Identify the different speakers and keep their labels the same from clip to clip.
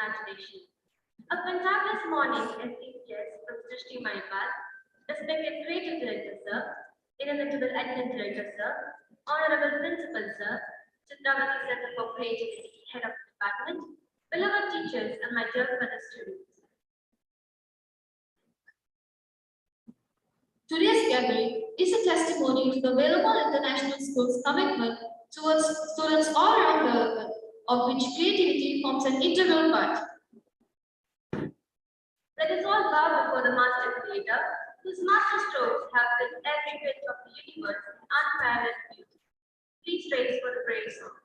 Speaker 1: imagination. A contactless morning is yes from Srishti, respected creative director, sir, inimitable admin director, sir, honorable principal, sir, Chitravati Center for Creativity, head of the department, beloved teachers, and my dear fellow students.
Speaker 2: Today's gathering is a testimony to the Available International School's commitment towards students all around the world, of which creativity forms an integral part.
Speaker 1: Let us all bow before the Master Creator, whose master strokes have filled every bit of the universe in unparalleled beauty. Please raise for the praise song.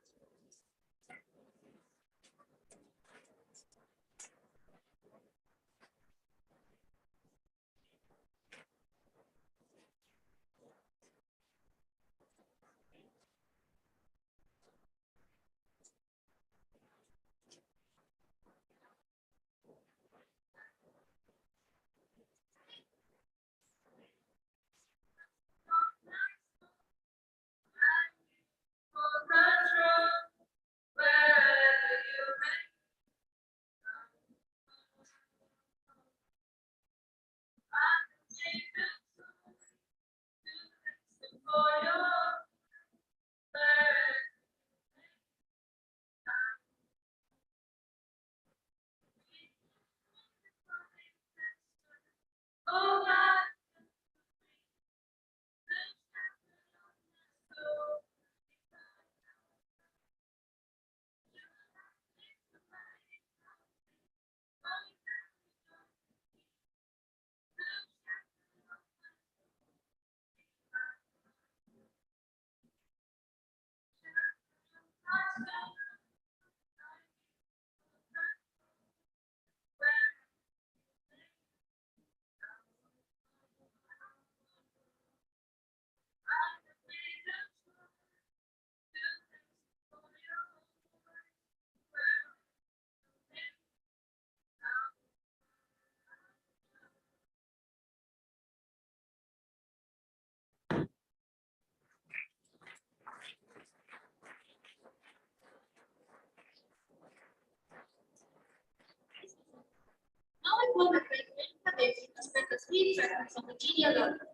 Speaker 2: Now I call the great Kadesh to spend the sweet presence of the genial learner.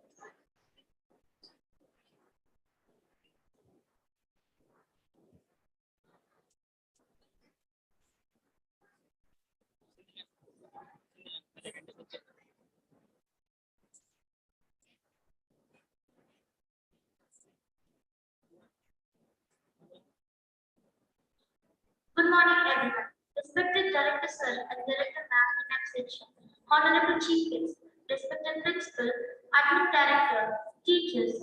Speaker 1: Good morning, everyone. Respected Director Sir and Director Ma'am in absentia, Honorable Chief Guest, respected Principal, Admin Director, teachers,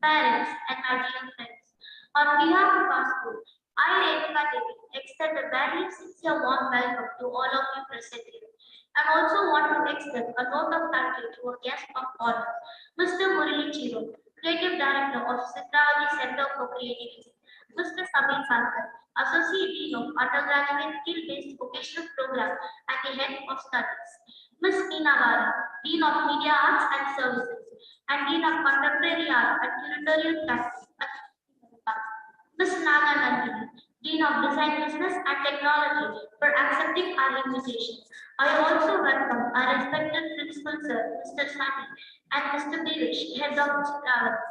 Speaker 1: parents, and my dear friends. On behalf of our school, I, Rekha Devi, extend a very sincere warm welcome to all of you present here. I also want to extend a note of thank you to a guest of honor, Mr. Murali Chiro, Creative Director of Chitravati Center for Creativity, Mr. Samir Pankar, Associate Dean of Undergraduate Skill-Based Vocational Program at the Head of Studies, Ms. Meena Vara, Dean of Media Arts and Services, and Dean of Contemporary Art and Curatorial Practice at Ms. Naga Nandini, Dean of Design Business and Technology, for accepting our invitation. I also welcome our respected Principal Sir, Mr. Sani, and Mr. Devish, Head of Chitravati.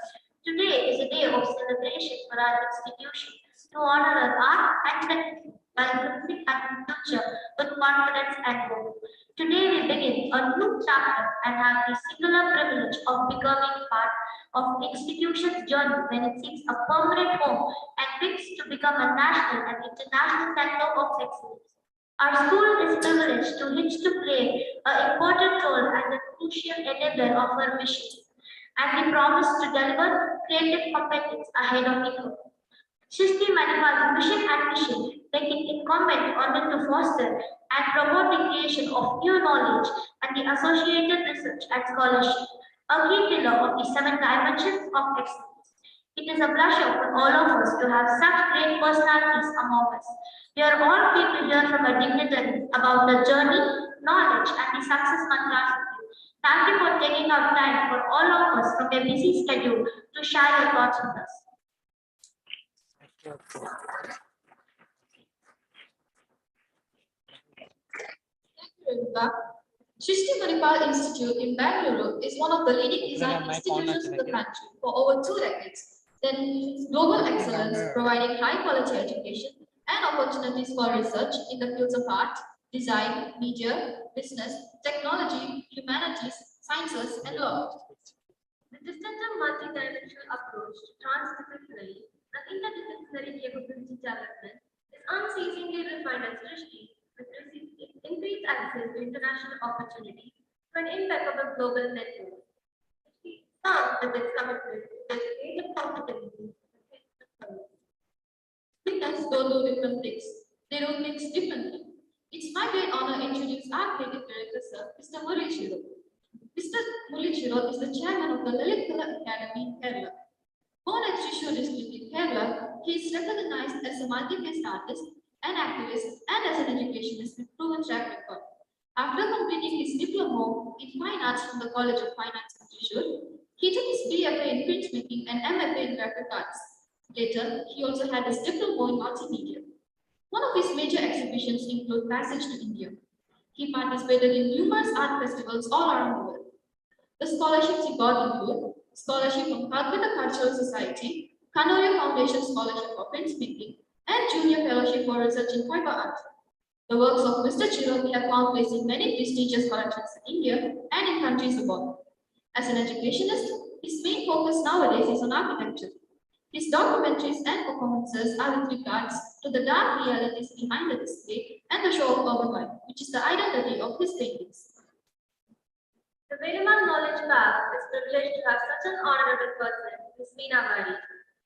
Speaker 1: Today is a day of celebration for our institution to honor our art and technique by looking at the future with confidence and hope. Today we begin a new chapter and have the singular privilege of becoming part of the institution's journey when it seeks a permanent home and picks to become a national and international center of excellence. Our school is privileged to hitch to play an important role as a crucial enabler of our mission, and we promise to deliver creative competence ahead of the curve. Srishti Manipal's mission and mission make it incumbent on it to foster and promote the creation of new knowledge and the associated research and scholarship, a key pillar of the seven dimensions of excellence. It is a pleasure for all of us to have such great personalities among us. We are all free to hear from a dignitary about the journey, knowledge, and the success mantras of you. Thank you for taking out time for all of us from your busy schedule to share your thoughts with us.
Speaker 2: Yoga. Srishti Institute in Bangalore is one of the leading design institutions in the country for over 2 decades that infuses global excellence, providing high-quality education and opportunities for research in the fields of art, design, media, business, technology, humanities, sciences, and law.
Speaker 1: The distinctive multi-dimensional approach to transdisciplinary and interdisciplinary capability development is unceasingly refined at Srishti, which receives increased access to international opportunities for an impeccable global network. Srishti stands with its commitment to creative competency.
Speaker 2: Students don't do different things. They do things differently. It's my great honor to introduce our creative director, sir, Mr. Murli. Mr. Mulichiro is the chairman of the Lalit Kala Academy in Kerala. Born at Thrissur district in Kerala, he is recognized as a multi-faced artist, an activist, and as an educationist with proven track record. After completing his diploma in Fine Arts from the College of Fine Arts in Thrissur, he took his BFA in printmaking and MFA in graphic arts. Later, he also had his diploma in multimedia. One of his major exhibitions include Passage to India. He participated in numerous art festivals all around the world. The scholarships he got include scholarship from Calcutta Cultural Society, Kanoria Foundation Scholarship for Printmaking, and Junior Fellowship for Research in Fiber Art. The works of Mr. Chiroti have found place in many prestigious collections in India and in countries abroad. As an educationist, his main focus nowadays is on architecture. His documentaries and performances are with regards to the dark realities behind the display and the show of urban life, which is the identity of his paintings.
Speaker 1: The Veruman Knowledge Park is privileged to have such an honorable person, Ms. Meena Gari.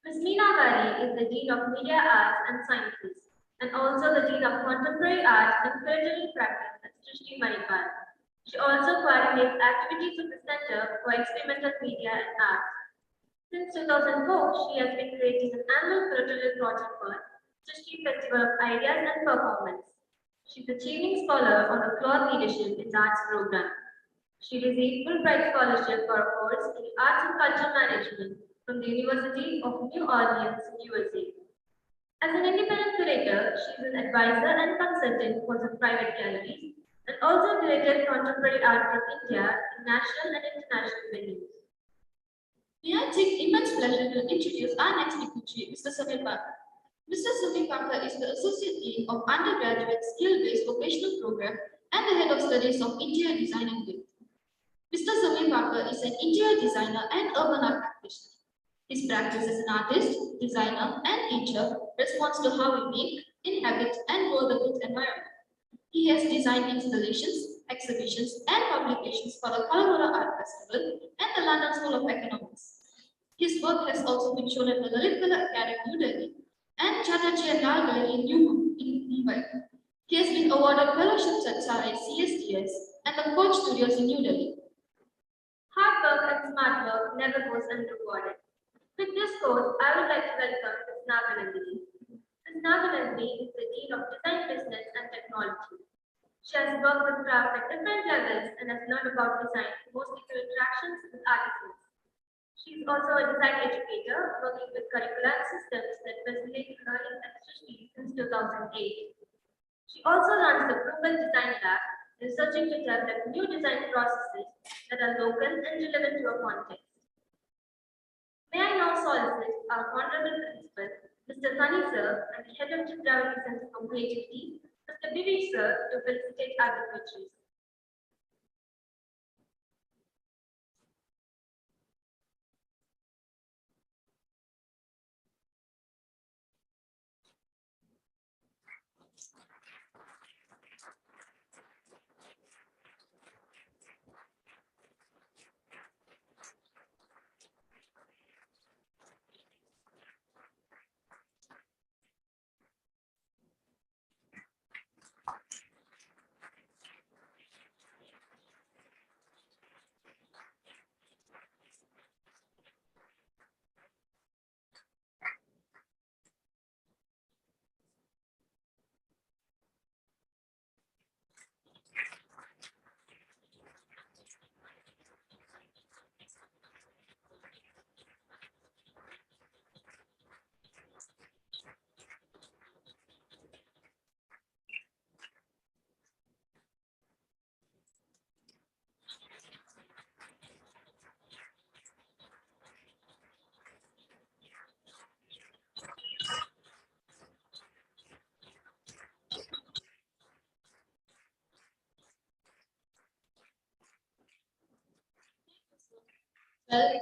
Speaker 1: Ms. Meena Gari is the Dean of Media Arts and Sciences and also the Dean of Contemporary Art and Creative Practice at Srishti Manipal. She also coordinates activities of the Center for Experimental Media and Art. Since 2004, she has been creating an annual curatorial project called Srishti Festival of Ideas and Performance. She's a Chevening Scholar on the Cloth Leadership in the Arts program. She received Fulbright Scholarship for a course in Arts and Culture Management from the University of New Orleans, USA. As an independent curator, she is an advisor and consultant for some private galleries and also curated contemporary art from India in national and international venues.
Speaker 2: May I take immense pleasure to introduce our next dignitary, Mr. Samir Parker. Mr. Samir Parker is the Associate Dean of Undergraduate Skill-Based Vocational Program and the Head of Studies of Interior Design and Build. Mr. Samir Parker is an interior designer and urban art practitioner. His practice as an artist, designer, and teacher responds to how we make, inhabit, and grow the built environment. He has designed installations, exhibitions, and publications for the Colorado Art Festival and the London School of Economics. His work has also been shown at the Lalit Kala Academy, New Delhi, and Chatterjee and Lal Gallery in Mumbai. He has been awarded fellowships at SAI, CSTS, and the Koch Studios in New Delhi.
Speaker 1: Hard work and smart work never goes unrewarded. With this quote, I would like to welcome Ms. Naganandini. Ms. Naganandini is the Dean of Design, Business and Technology. She has worked with craft at different levels and has learned about design mostly through interactions with artisans. She is also a design educator working with curricular systems that facilitate learning at Srishti since 2008. She also runs the Frugal Design Lab, researching to develop new design processes that are local and relevant to a context. May I now solicit our Honorable Principal, Mr. Thani Sir, and the Head of Chitravati Center for Creativity, Mr. Bivi Sir, to felicitate our dignitaries.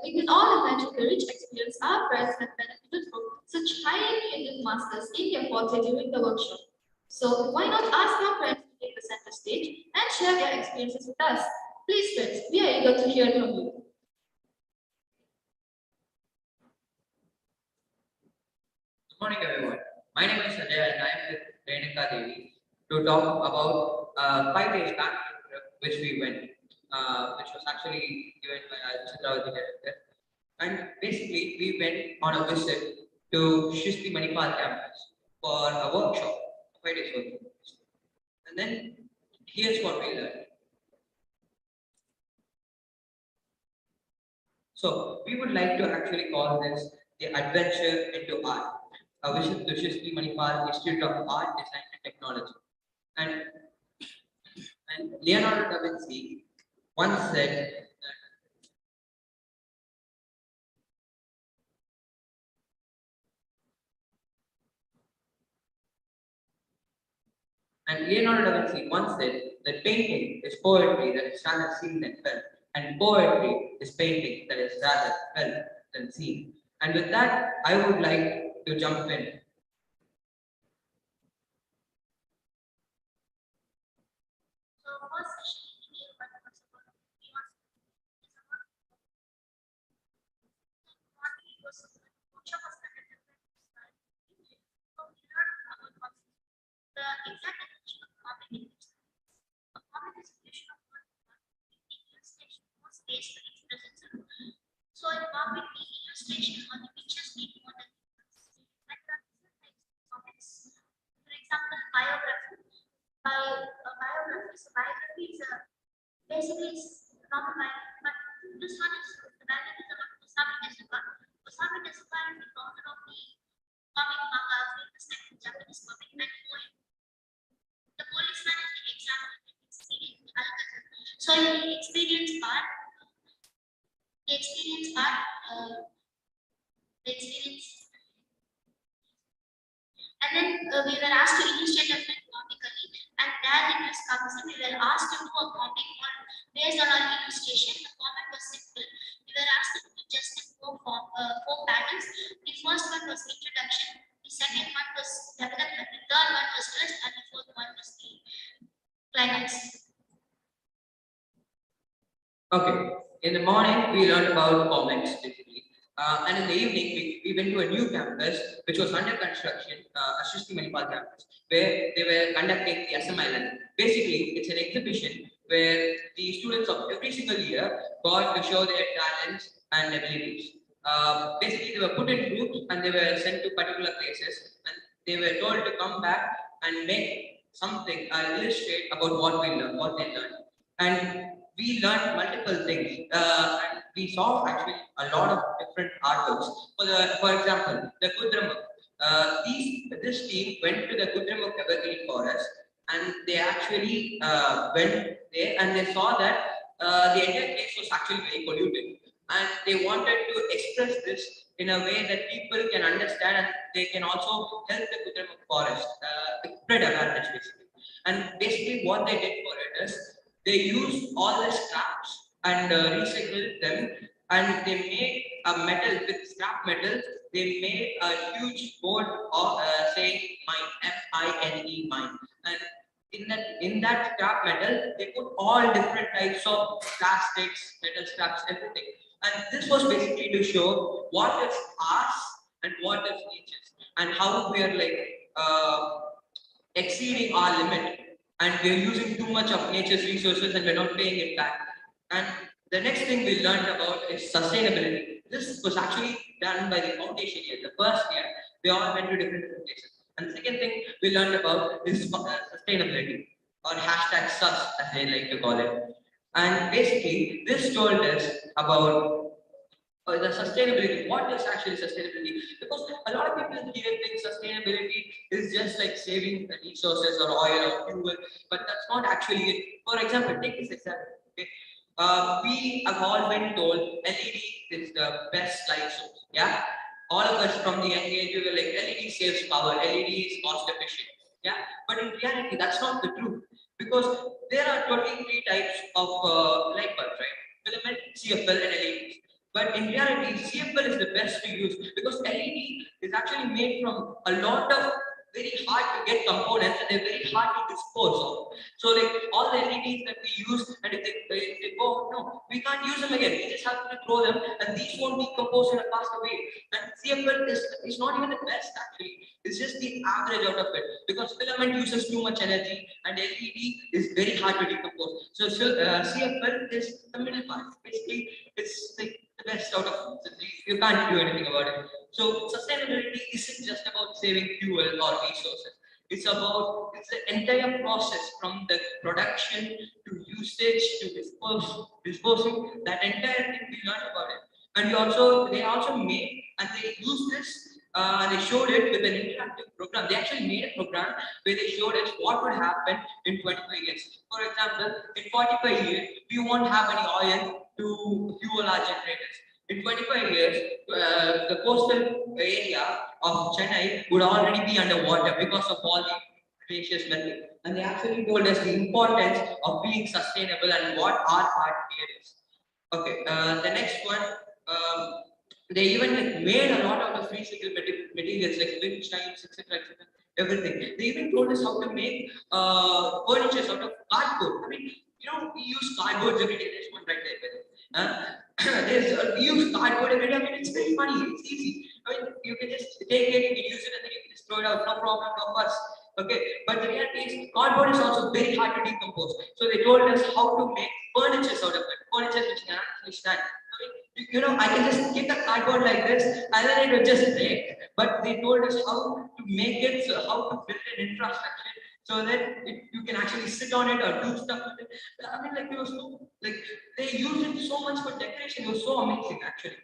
Speaker 2: we can all imagine the rich experience our friends have benefited from such highly creative masters in their forte during the workshop. So why not ask our friends to take the center stage and share their experiences with us? Please, friends, we are eager to hear from you.
Speaker 3: Good morning, everyone. My name is Sajay, and I am with Renika Devi to talk about 5 days back trip which we went, which was actually given by Chitravati here. And basically, we went on a visit to Srishti Manipal campus for a workshop, a 5 days workshop. And then here's what we learned. So we would like to actually call this the adventure into art, a visit to Srishti Manipal Institute of Art, Design and Technology. And, and Leonardo da Vinci once said, that painting is poetry that is rather seen than felt, and poetry is painting that is rather felt than seen. And with that, I would like to jump in.
Speaker 1: So first session we gave one was about beyond is about what was workshop was conducted by so we learned about concepts. The exact definition of comic is a comic is a creation of one illustration or space to express itself. So in comic the illustration or the pictures need more than words. And there are different types of comics. For example, biography. So biography is a basically it's normal biography, but this one is the biography is about Osama Tezuka. Osama Tezuka is the founder of the comic manga, famous type of Japanese comic and poem. The policeman is the example of experience Alcazar. So in the experience part, the experience and then we were asked to illustrate a film comically, and there it was comes in. We were asked to do a comic on based on our illustration. The format was simple. We were asked to do just in four panels. The first one was introduction. The second one was development. The third one was twist, and the fourth one was the climax.
Speaker 3: Okay, in the morning we learned about comics basically, and in the evening we went to a new campus which was under construction, Srishti Manipal campus, where they were conducting the SM Island. Basically, it's an exhibition where the students of every single year got to show their talents and abilities. Basically, they were put in groups and they were sent to particular places, and they were told to come back and make something, illustrate about what we learned, what they learned. And we learned multiple things, and we saw actually a lot of different artworks. For example, the Kudramuk. This team went to the Kudramuk Evergreen Forest, and they actually went there and they saw that the entire place was actually very polluted, and they wanted to express this in a way that people can understand and they can also help the Kudramuk Forest spread awareness basically. And basically, what they did for it is they used all the scraps and recycled them, and they made a metal with scrap metal. They made a huge board of saying mine, MINE, mine. And in that scrap metal, they put all different types of plastics, metal scraps, everything. And this was basically to show what is ours and what is nature's, and how we are like exceeding our limit, and we're using too much of nature's resources and we're not paying it back. And the next thing we learned about is sustainability. This was actually done by the foundation year. The first year, they all went to different places. And the second thing we learned about is sustainability, or hashtag sus, as they like to call it. And basically, this told us about the sustainability. What is actually sustainability? Because a lot of people here think sustainability is just like saving the resources or oil or fuel, but that's not actually it. For example, take this example. Okay? We have all been told LED is the best light source. Yeah, all of us from the young age we were like LED saves power, LED is cost efficient. Yeah, but in reality that's not the truth, because there are 23 types of light bulbs, right? Filament, CFL, and LEDs. But in reality, CFL is the best to use because LED is actually made from a lot of very hard to get components and they're very hard to dispose of. So like all the LEDs that we use, and if they go, no, we can't use them again. We just have to throw them, and these won't decompose in a faster way. And CFL is not even the best actually. It's just the average out of it because filament uses too much energy and LED is very hard to decompose. So CFL is the middle part. Basically, it's like the best out of it. You can't do anything about it. So sustainability isn't just about saving fuel or resources. It's the entire process from the production to usage to disposing. That entire thing we learned about it. And they also made and they used this. They showed it with an interactive program. They actually made a program where they showed us what would happen in 25 years. For example, in 45 years, we won't have any oil to fuel our generators. In 25 years, the coastal area of Chennai would already be underwater because of all the glaciers melting. And they actually told us the importance of being sustainable and what our part here is. Okay, the next one, they even like, made a lot of the recycled materials like wind chimes, etc., etc. Everything. They even told us how to make furniture out of cardboard. I mean, we use cardboards every day. There's one right there. We use cardboard every day. I mean, it's very funny. It's easy. I mean, you can just take it, you can use it, and then you can just throw it out. No problem, no fuss. Okay, but the reality is, cardboard is also very hard to decompose. So they told us how to make furniture out of it. Furniture which can actually stand. I mean, I can just kick a cardboard like this, and then it will just break. But they told us how to make it, so how to build an infrastructure so that you can actually sit on it or do stuff with it. I mean, like it was so like they used it so much for decoration. It was so amazing actually.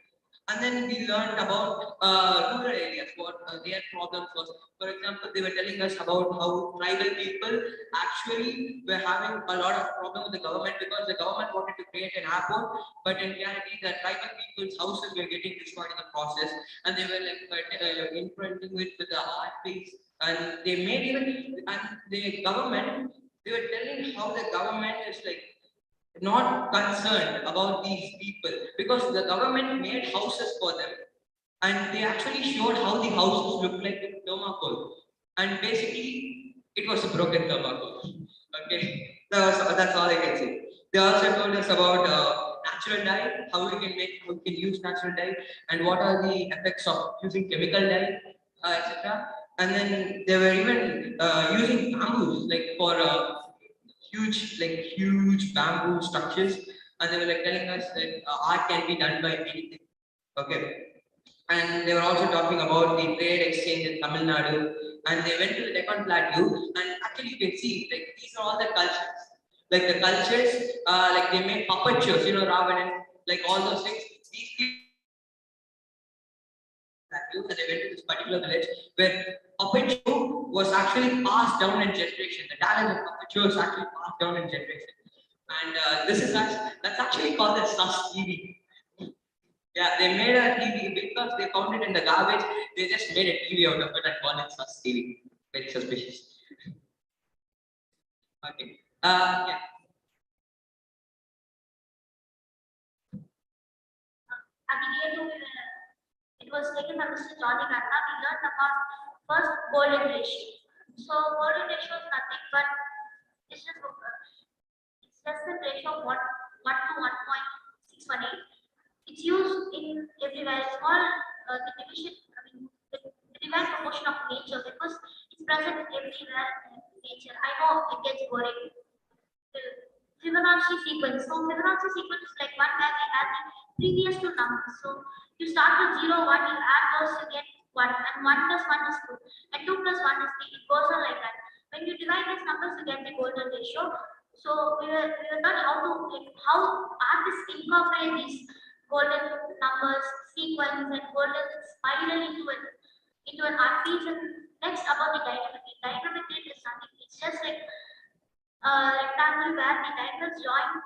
Speaker 3: And then we learned about rural areas, what their problems was. For example, they were telling us about how tribal people actually were having a lot of problem with the government because the government wanted to create an airport, but in reality, the tribal people's houses were getting destroyed in the process, and they were like imprinting it with the art piece, and they made even and the government. They were telling how the government is like not concerned about these people because the government made houses for them and they actually showed how the houses look like with thermocol and basically it was a broken thermocol. Okay, that's all I can say. They also told us about natural dye, how we can use natural dye, and what are the effects of using chemical dye, etc. And then they were even using bamboos like for huge bamboo structures, and they were like telling us that art can be done by anything. Okay, and they were also talking about the trade exchange in Tamil Nadu, and they went to the Deccan Plateau, and actually you can see like these are all the cultures. Like the cultures, like they made puppet shows, Ravanan, like all those things. These people and they went to this particular village where puppet show was actually passed down in generation. The talent of puppet show is actually passed down in generation. And that's actually called the sus TV. Yeah, they made a TV because they found it in the garbage. They just made a TV out of it and called it sus TV. Very suspicious. Okay. Yeah.
Speaker 1: At the age of it was taken by Mr. Johnny Ganta. We learned about first golden ratio. So golden ratio is nothing but it's just the ratio of 1 to 1.618. It's used in everywhere. It's all the division, the divine proportion of nature because it's present everywhere in nature. I know it gets boring. The Fibonacci sequence. So Fibonacci sequence is like one where we add the previous two numbers. So you start with 0, 1, you add those, you get 1, and 1 plus 1 is 2, and 2 plus 1 is 3. It goes on like that. When you divide these numbers, you get the golden ratio. So we were taught how artists incorporate these golden numbers, sequence, and golden spiral into an art piece. And next about the dynamic. Dynamic is something. It's just like rectangle where the diagonals join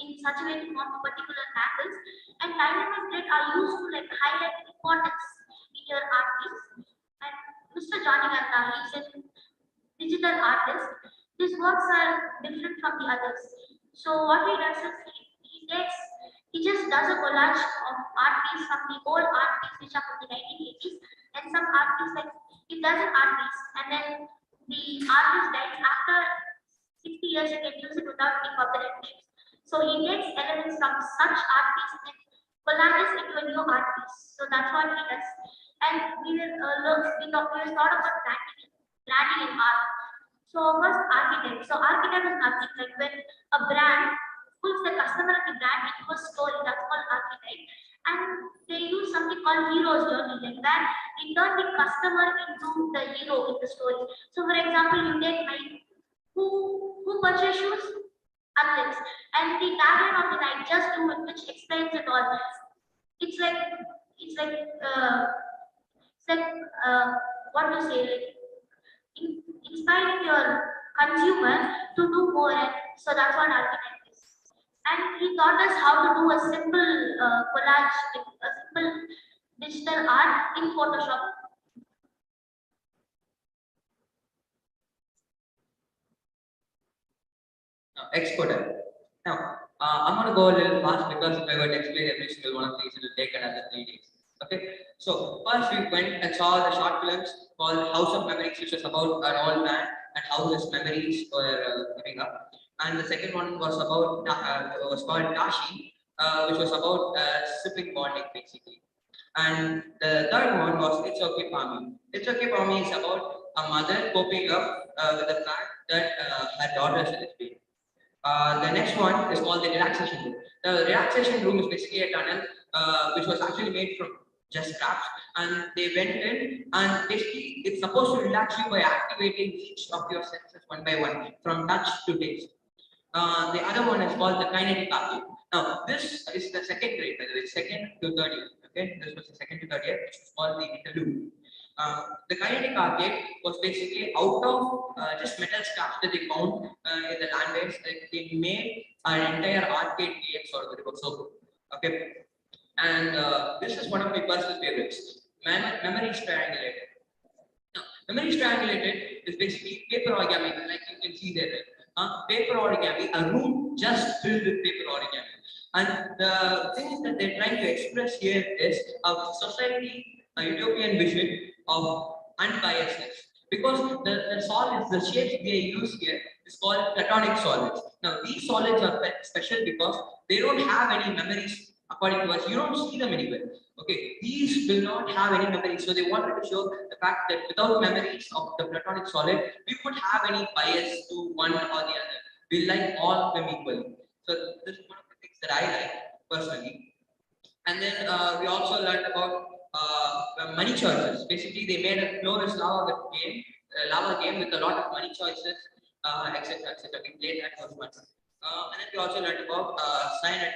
Speaker 1: in such a way to form particular angles, and dynamic grid are used to like highlight importance in your art piece. And Mr. Johnny Ganta, he's a digital artist. His works are different from the others. So what he does is he takes He just does a collage of art piece, from the old art piece which are from the 1980s, and some art piece like he does an art piece, and then the artist dies after 60 years. You can use it without any copyright issues. So he takes elements from such art piece and collages into a new art piece. So that's what he does. And we will we will thought about branding in art. So first architect. So architect is nothing like when a brand puts the customer and the brand into a story. That's called architect. And they use something called hero's journey, like that they turn the customer into the hero in the story. So for example, you take Nike. Who purchase shoes? Athletes. And the tagline of the night, just do it, which explains it all. It's like it's like uh, it's like what to say, like inspiring your consumer to do more. And so that's what architect is. And he taught us how to do a simple collage, like a simple digital art in Photoshop.
Speaker 3: Exporter. Now, I'm going to go a little fast because if I were to explain every single one of these, it will take another 3 days. Okay, so first we went and saw the short films called House of Memories, which was about an old man and how his memories were giving up. And the second one was about was called Dashi, which was about sibling bonding basically. And the third one was It's Okay Pami. It's Okay Pami is about a mother coping up with the fact that her daughter is a lesbian. The next one is called the relaxation room. The relaxation room is basically a tunnel which was actually made from just straps, and they went in and basically it's supposed to relax you by activating each of your senses one by one, from touch to taste. The other one is called the kinetic arcade. Now, this is the second grade, by the way, second to third year. Okay, this was the second to third year, which was called the interlude. The kinetic arcade was basically out of just metal scraps that they found in the land base. Like, they made an entire arcade game sort of. It was so good. Okay, and this is one of my personal favorites. Memory is triangulated. Now, memory is triangulated is basically paper origami, like you can see there. Right? Paper origami, a room just filled with paper origami. And the thing that they're trying to express here is a society, a utopian vision of unbiasedness. Because the solids, the shapes they use here is called platonic solids. Now, these solids are special because they don't have any memories according to us. You don't see them anywhere. Okay, these will not have any memories. So they wanted to show the fact that without memories of the platonic solid, we would have any bias to one or the other. We like all of them equally. So this is one of the things that I like personally. And then we also learned about money choices. Basically, they made a Clovis lava game with a lot of money choices, etc. etc. We played that for fun. And then we also learned about cyanide.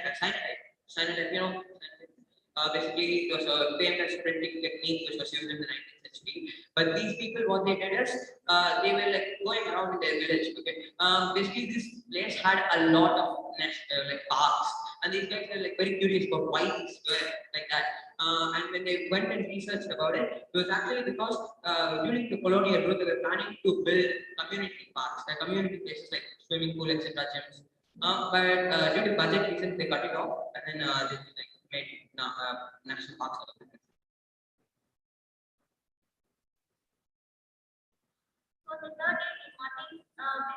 Speaker 3: You know, basically, it was a famous printing technique which was used in the 19th century. But these people, what they did is, they were like going around in their village. Okay, basically, this place had a lot of like parks, and these guys were like very curious about why these were like that. And when they went and researched about it, it was actually because during the colonial rule, they were planning to build community parks, like community places like swimming pool, etc., gyms. But due to budget reasons, they cut it off, and then they like made national parks out of it.
Speaker 1: So the third day in morning,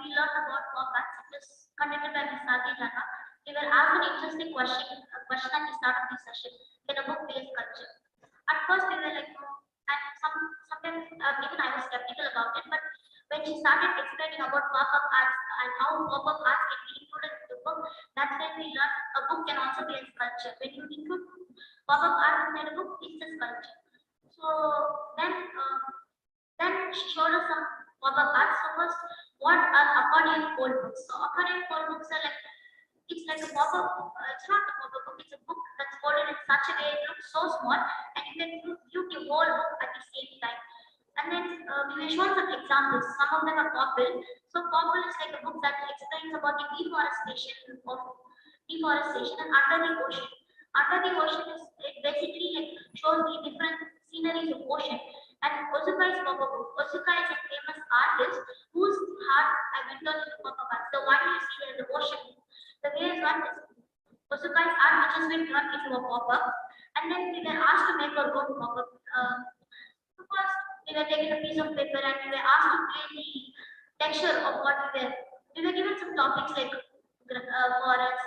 Speaker 1: we learned about formats. It was conducted by Ms. Sati Jana. We were asked an interesting question at the start of the session. Can a book be a sculpture? At first, we were like, no. And sometimes even I was skeptical about it. But when she started explaining about pop-up arts and how pop-up arts can be included in the book, that's when we learned a book can also be a sculpture. When you include pop-up art inside a book, it's a sculpture. So then. Then she showed us some pop-up arts. So first, what are accordion fold books? So accordion fold books are like it's like a pop-up. It's not a pop-up book. It's a book that's folded in such a way it looks so small, and you can view the whole book at the same time. And then we were shown some examples. Some of them are Popple. So Popple is like a book that explains about the deforestation and under the ocean. Under the ocean is it basically like shows the different sceneries of ocean. And Ozuka is Papa book. Ozuka is a famous artist whose heart I went on into Papa Art. The one you see there, the ocean. The way is one is So guys, our teachers were turned into a pop-up, and then we were asked to make our own pop-up. So first, we were taken a piece of paper and we were asked to play the texture of what we were. We were given some topics like forest,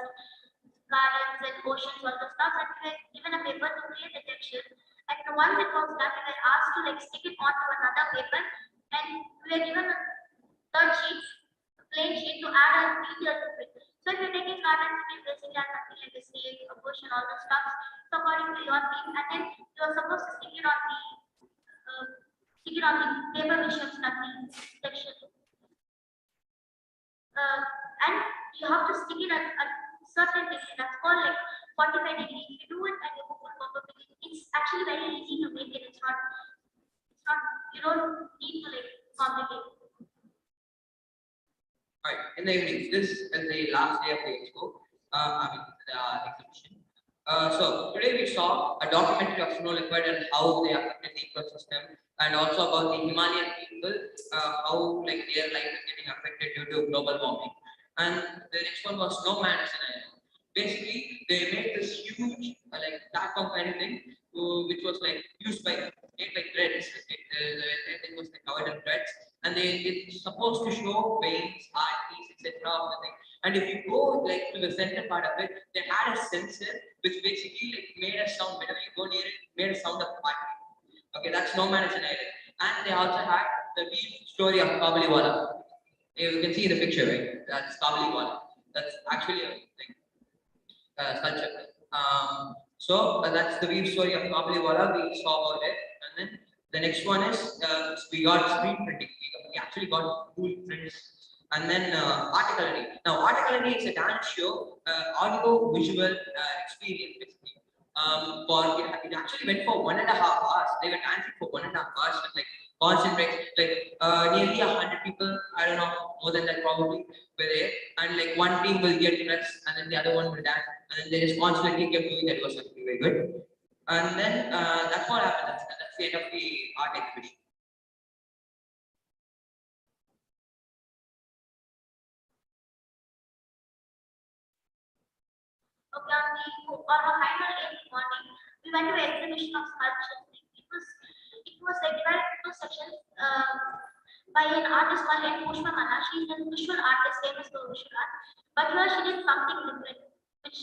Speaker 1: gardens, and oceans, all those stuff, and we were given a paper to create the texture. And once it was done, we were asked to like stick it onto another paper, and we were given a third sheet, a plain sheet, to add a detail to it. So if you're taking gardens, you can basically add something like a snake, a ocean, all those stuff. So according to your theme, and then you are supposed to stick it on the paper which you have studied section. And you have to stick it at a certain degree. That's called like 45 degrees. If you do it and you move on pop-up, it's actually very easy to make it. It's not, you don't need to like complicate.
Speaker 3: Right, in the evening, this is the last day of the expo, the exhibition. So today we saw a documentary of snow leopard and how they affected the ecosystem, and also about the Himalayan people, how like their life is getting affected due to global warming. And the next one was Snowman as an island. Basically, they made this huge like platform kind of thing, which was like used by made by threads. Everything was like covered in threads, and it's supposed to show veins, arteries, etc. of the thing. And if you go like to the center part of it, they had a sensor which basically like made a sound whenever you go near it, made a sound of heartbeat. Okay, that's No Man is an Island. And they also had the real story of Kabuliwala. You can see in the picture, right? That's Kabuliwala. That's actually a like, sculpture. So that's the real story of Kabuliwala. We saw about it, and then the next one is we got screen printing. We actually got cool prints, and then articlery. Now, articlery is a dance show, audio visual experience basically. It actually went for 1.5 hours. They were dancing for 1.5 hours with like constant breaks, like nearly 100 people. I don't know, more than that probably were there, and like one team will get dressed, and then the other one will dance, and then they just constantly kept doing that. It was actually very good. And then that's what happened. That's the end of the art exhibition.
Speaker 1: Okay, on our final day in the morning, we went to an exhibition of sculptures. It was like divided into two sections by an artist called Pushpa Manna. She is a visual artist famous for visual art, but here she did something different, which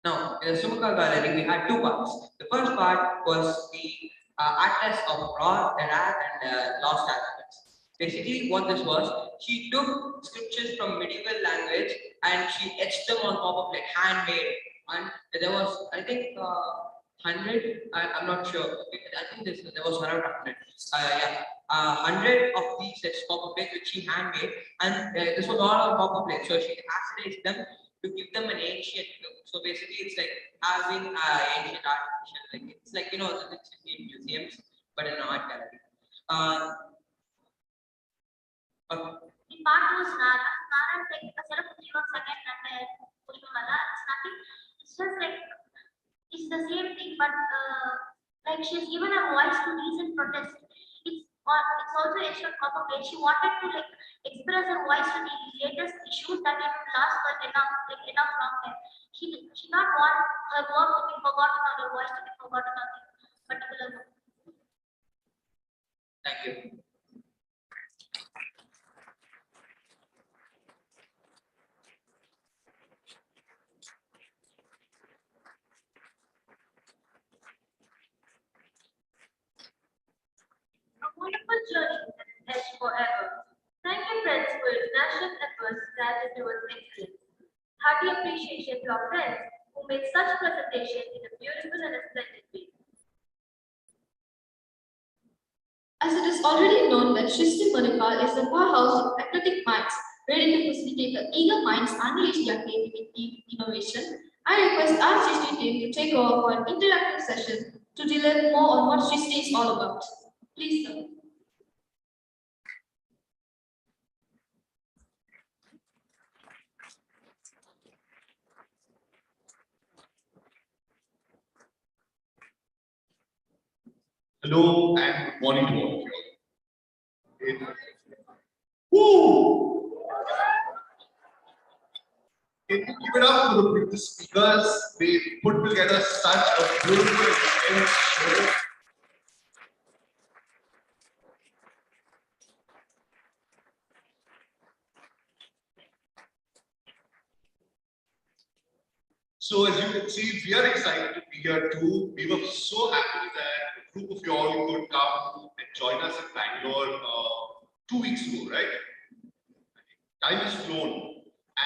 Speaker 3: Now, in the Sumukha gallery, we had two parts. The first part was the Atlas of Raw, Iraq, and Lost Artifacts. Basically, what this was, she took scriptures from medieval language and she etched them on top of like handmade. And there was, I think, 100. I'm not sure. I think there was around 100. Yeah, 100 of these sets copper plates which she handmade, and this was all on copper plate. So she accented them to give them an ancient look. So basically, it's like having ancient artificial, like it's like it's in museums, but in an art gallery. Okay.
Speaker 1: the part was Nara. Nara is like a set of 51 second and Pushpa Manna. It's nothing. It's just like it's the same thing, but like she's given a voice to recent protest. It's also a short copper plate. She wanted to like express her voice to the latest issues that didn't last for enough long time. She not want her work to be forgotten or her voice to be forgotten on the particular book.
Speaker 3: Thank you.
Speaker 2: A wonderful journey that is etched forever. Thank you, friends, for your national efforts guided towards excellence. Hearty appreciation to our friends who made such presentation in a beautiful and a splendid way. As it is already known that Srishti is the powerhouse of athletic minds, ready to facilitate the eager minds unleash their creativity innovation, I request our Srishti team to take over for an interactive session to deliver more on what Srishti is all about. Please, sir.
Speaker 4: Hello and good morning to all of you. Woo! give it up for the speakers. They put together such a beautiful intense show. So as you can see, we are excited to be here too. We were so happy that a group of you all could come and join us in Bangalore 2 weeks ago, right? Time has flown,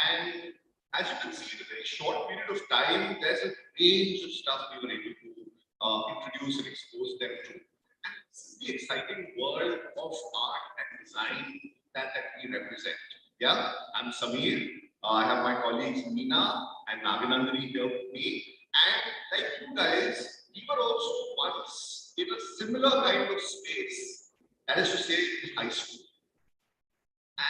Speaker 4: and as you can see, in a very short period of time, there's a range of stuff we were able to introduce and expose them to. And this is the exciting world of art and design that we represent. Yeah, I'm Samir. I have my colleagues Meena and Naginandri here with me. And like you guys, we were also once in a similar kind of space, that is to say, in high school.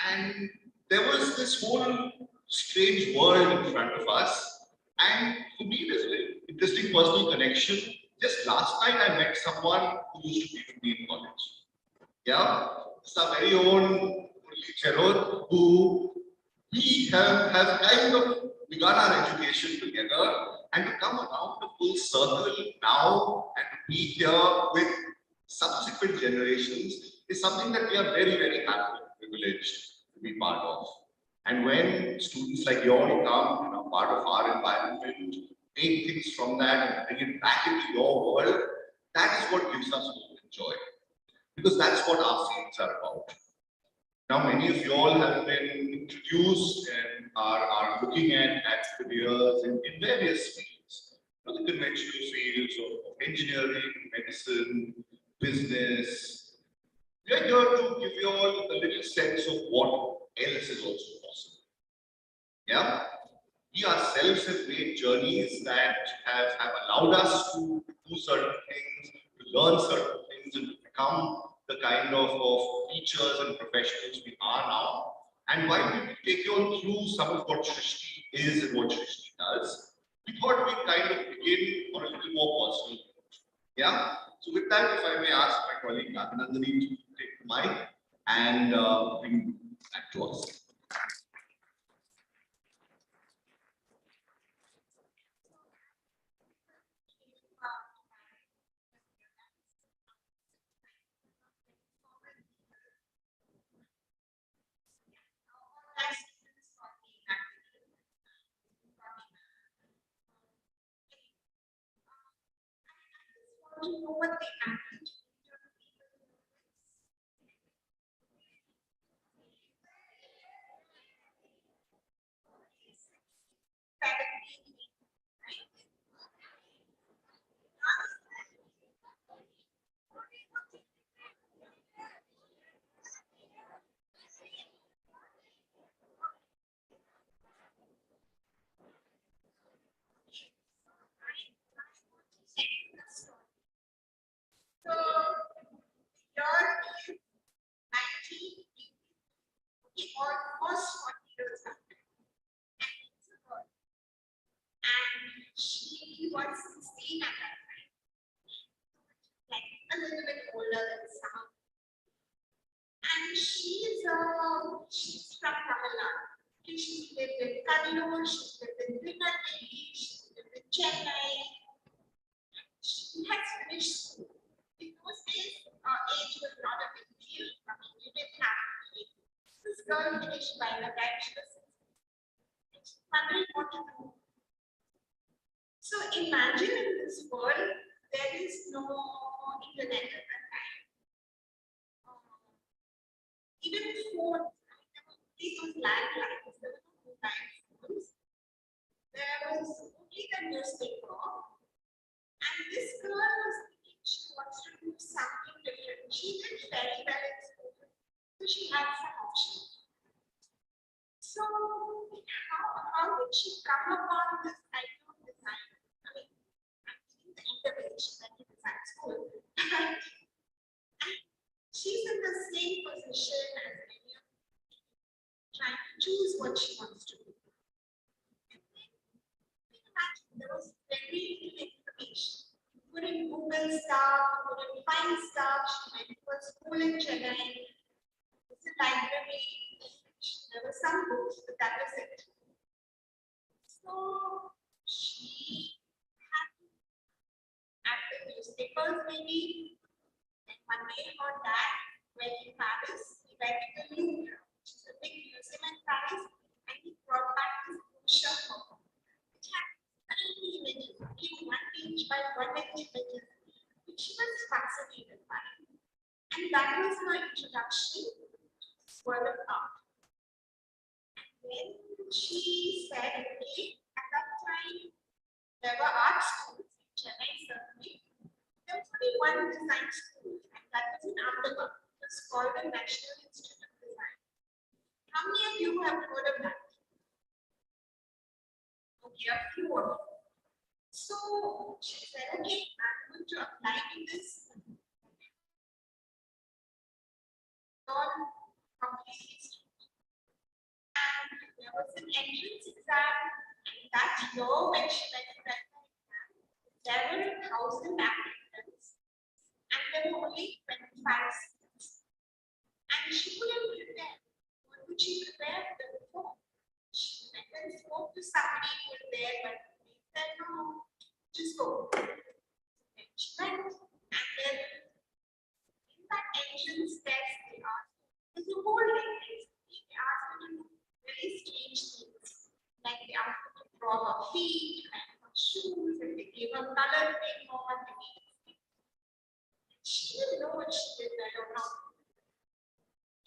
Speaker 4: And there was this whole strange world in front of us. And for me, there's a very interesting personal connection. Just last night, I met someone who used to be with me in college. Yeah, it's our very own Murli Cherod, who we have kind of begun our education together, and to come around the full circle now and to be here with subsequent generations is something that we are very, very happy and privileged to be part of. And when students like you all come and are part of our environment, take things from that and bring it back into your world, that is what gives us hope and joy. Because that's what our fields are about. Now, many of you all have been introduced and are looking at careers in various fields. You know, the conventional fields of engineering, medicine, business. We are here to give you all a little sense of what else is also possible. Yeah? We ourselves have made journeys that have allowed us to do certain things, to learn certain things, and to become the kind of teachers and professionals we are now. And while we will take you all through some of what Srishti is and what Srishti does, we thought we'd kind of begin on a little more personal note. Yeah? So with that, if I may ask my colleague Naginandri to take the mic and bring back to us.
Speaker 1: To know what they happened. So, your is 90, almost 40 years old. And it's a girl. And she was 16 at that time. Like a little bit older than some. And she's from Tamil Nadu. She's lived in Kannur, she's lived in Tirunelveli, she's lived in Chennai. She has finished school. In those days, age was not a big deal. I mean, you didn't have to be. This girl finished by the time she was 16. She's wondering what to do. So imagine in this world, there is no internet at that time. Even phones, these were landlines, there were no mobile phones. There was only the newspaper. And this girl was thinking she wants to do something different. She did very well in school, so she had some options. So, how did she come upon this idea of design? I mean, I'm thinking the intervention that you design school. And she's in the same position as many of you, trying to choose what she wants to do. And then, imagine there was very little information. Couldn't Google stuff, couldn't find stuff. She went to a school in Chennai. It's a library. There were some books, but that was it. So
Speaker 5: So she had at the newspapers maybe, and one day her dad went in Paris, he went to the Louvre, which is a big museum in Paris, and he brought back this brochure home, which had tiny images, only 1 inch by 1 inch images, which she was fascinated by. And that was her introduction to this world of art. Then she said, okay, at that time, there were art schools in Chennai, certainly. There was only one design school, and that was in Ahmedabad. It was called the National Institute of Design. How many of you have heard of that? Okay, a few of you. So she said, okay, I'm going to apply to this non-completely. And there was an entrance exam, and that year when she went to that exam, there were 1,000 applicants, and there were only 25 seats. And she couldn't prepare. What would she prepare before? She went and spoke to somebody who was there, but they said, no, just go. And she went, and then in that entrance test, they asked, there's a whole test. They asked her to do very strange things. Like they asked her to draw her feet and her shoes, and they gave her color thing on the feet. She didn't know what she did there or not.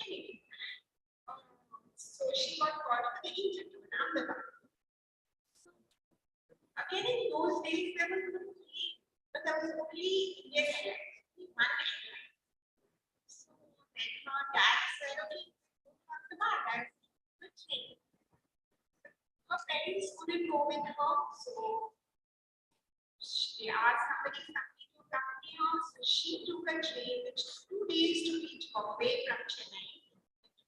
Speaker 5: Anyway, so she got called for the interview in Ahmedabad. So, again, in those days, there was no play, but there was only Indian Airlines, one airline. So then her dad said, okay, go to Ahmedabad, that's the train. Her parents couldn't go with her, so they asked somebody to accompany her. So she took a train which took 2 days to reach Bombay from Chennai.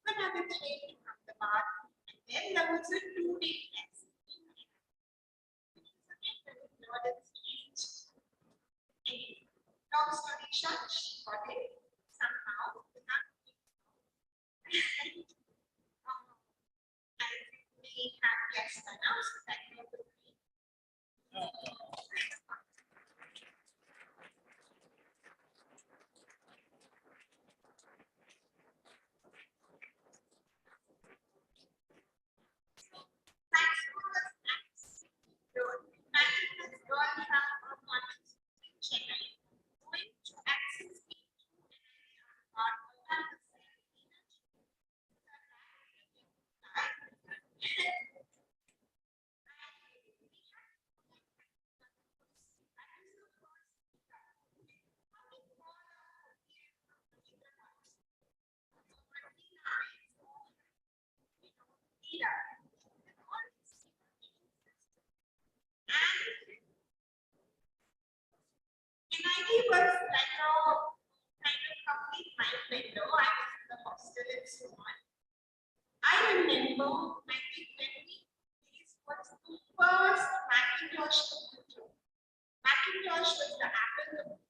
Speaker 5: Took another train to Ahmedabad, and then there was a 2-day test. Which was again very odd and strange. Anyway, long story short, she got it somehow without and as we have guests announced that we will be thanks for the snacks. So, imagine this girl from a college in Chennai going to access me on campus. NIT was like a kind of complete mind window. I was in the hostel and so on. I remember 1920 this was the first Macintosh computer. Macintosh was the Apple computer.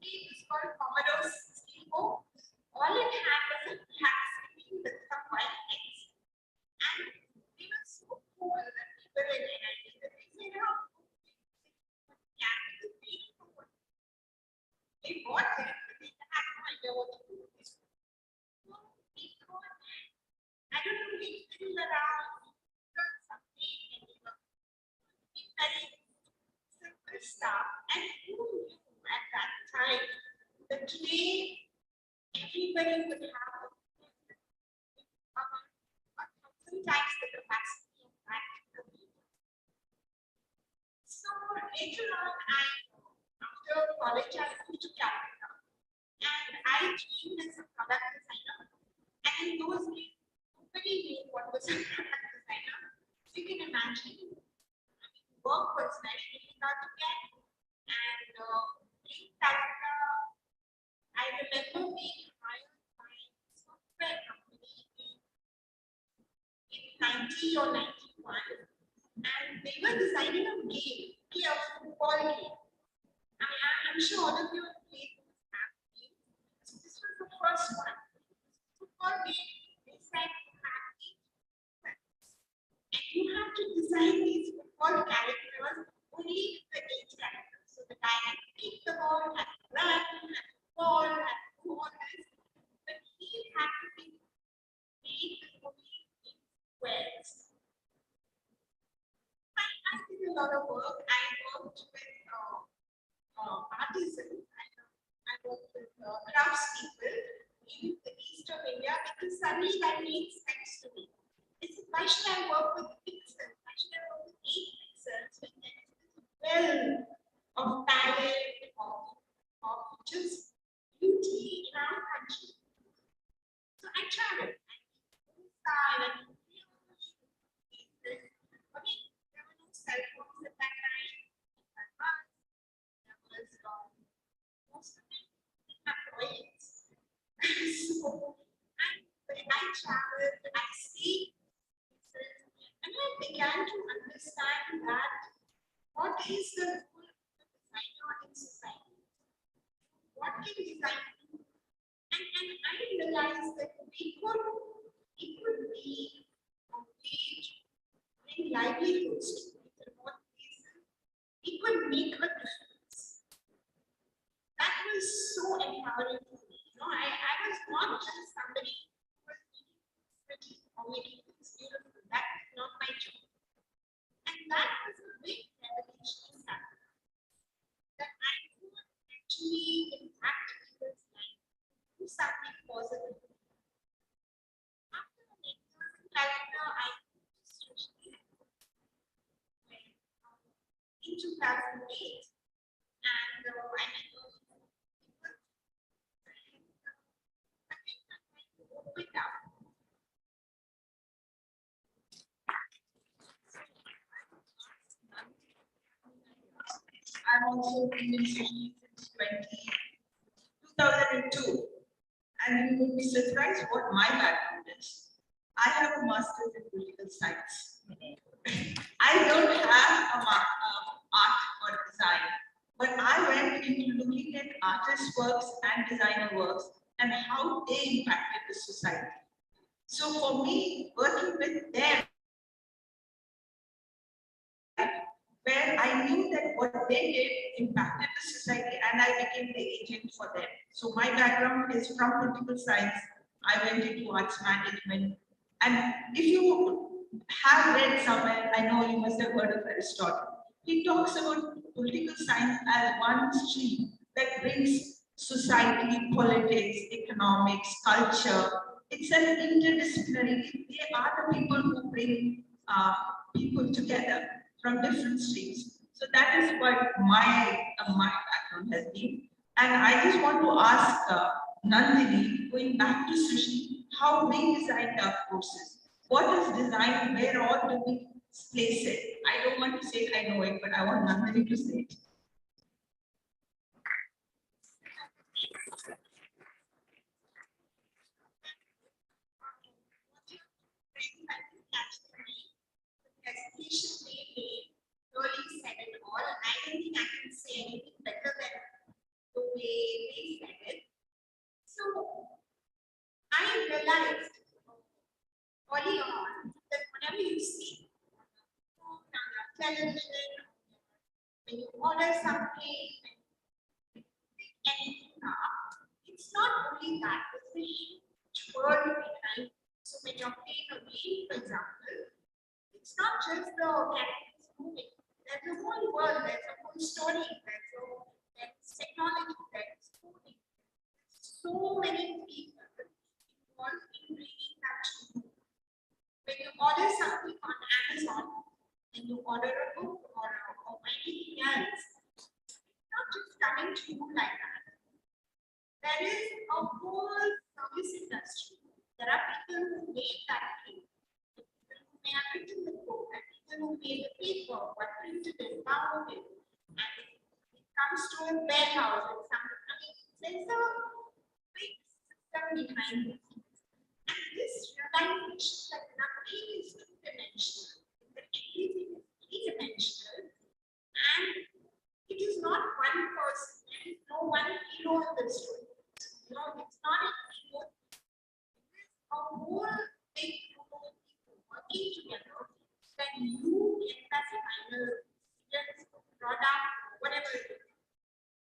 Speaker 5: It was called Commodore 64. All it had was a black screen with some white text. And they were so cool that people in NIT that they said, oh, yeah, it was really cool. They bought it, but they had no idea what to do with it. So we thought, I don't know, we fiddled around, learned something, and we were doing very simple stuff. And who knew at that time that today everybody would have about 1,000 times the capacity of that computer. So later on, after college, I moved to Calcutta, and I trained as a product designer. And in those days, nobody knew what was a product designer. So you can imagine, work was very difficult to get. And in Calcutta, I remember being hired by a software company in 90 or 91, and they were designing a game, a football game. I mean, I'm sure all of you have played this game. So this was the first one. Football game, they said you have 8 and you have to design these squares. I did a lot of work. I worked with artisans. I worked with craftspeople in the east of India because suddenly that means next to me. I said, why should I work with pixels? Why should I work with 8 pixels when there is this well of talent, of just beauty in our country? So I traveled. I went inside and okay, there were no cell phones at that time. There was most of it didn't have toilets. So when I traveled, I see places, and I began to understand that what is the role of the designer in society? What can design do? And I realized that we could be a way to bring livelihoods to the remote places. We could make a difference. That was so empowering to me. You know, I was not just somebody who was pretty or making things beautiful. That is not my job. And that was a big revelation that I could actually impact people's life, do something positive. After the next calendar, I moved to Srishti in 2008, and I met those people. I think I'm going to open up.
Speaker 6: I'm also been in Srishti since 2002, and you would be surprised what my background is. I have a master's in political science. I don't have art or design, but I went into looking at artist works and designer works and how they impacted the society. So for me, working with them, where I knew that what they did impacted the society and I became the agent for them. So my background is from political science. I went into arts management. And if you have read somewhere, I know you must have heard of Aristotle. He talks about political science as one stream that brings society, politics, economics, culture. It's an interdisciplinary. They are the people who bring people together from different streams. So that is what my background has been. And I just want to ask Nandini, going back to Srishti, how we designed our courses. What is design? Where all do we place it? I don't want to say it, I know it, but I want Nandini to say it.
Speaker 5: Presentation really said it all, and I don't think I can say anything better than the way they said it. So I realized early on that whenever you see on television, when you order something, pick anything up, it's not only that, there's a huge world behind. So when you're playing a game, for example, it's not just the characters moving. There's a whole world, there's a whole story, there's technology, there's coding. So many people involved in bringing that to you. When you order something on Amazon, when you order a book or anything else, it's not just coming to you like that. There is a whole service industry. There are people who make that thing. May have written the book, and people who made the paper, what printed it, bound it, and it comes to a warehouse and something. I mean, there's a big system behind it. And this realization that nothing is two-dimensional, that everything is three-dimensional, and it is not one person, there is no one hero in the story. You know, it's not a hero, it is a whole big group of people working together, then you get that final experience, product, whatever it is.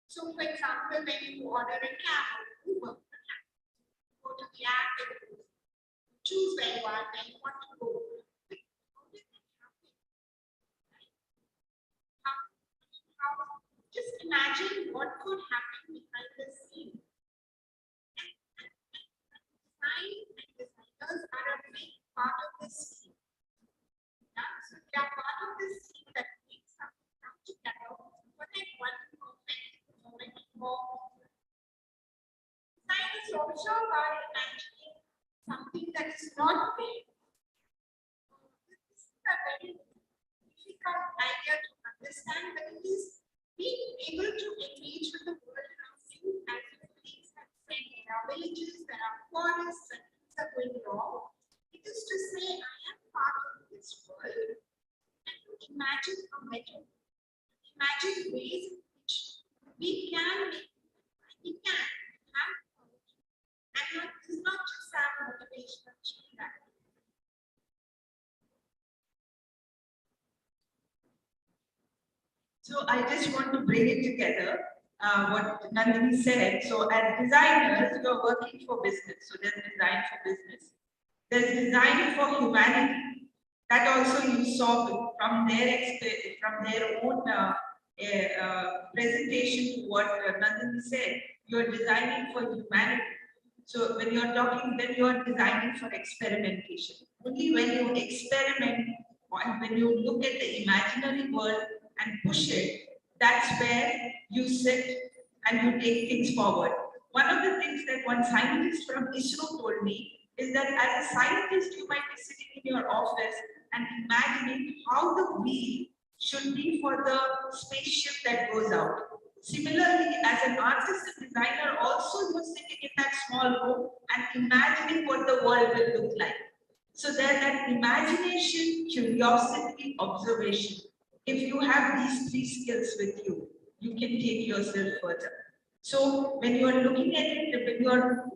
Speaker 5: So, for example, when you order a cab or Uber, go to the app and choose where you are, where you want to go. is also about imagining something that is not there. This is a very difficult idea to understand, but it is being able to engage with the world around you as the things that say there are villages, there are forests, and things are going wrong. It is to say, I am part of this world, and to imagine a better, imagine ways in which we can make, we can have, and not, this is not just have motivational change that.
Speaker 6: So I just want to bring it together, what Nandini said. So as designers, you're working for business. So there's design for business. There's design for humanity. That also you saw from their own presentation to what Nandini said. You're designing for humanity. So when you're talking, then you're designing for experimentation. Only when you experiment and when you look at the imaginary world and push it, that's where you sit and you take things forward. One of the things that one scientist from ISRO told me is that as a scientist, you might be sitting in your office and imagining how the wheel should be for the spaceship that goes out. Similarly, as an artist and designer, also you're sitting in that small room and imagining what the world will look like. So there's that imagination, curiosity, observation. If you have these three skills with you, you can take yourself further. So when you are looking at it,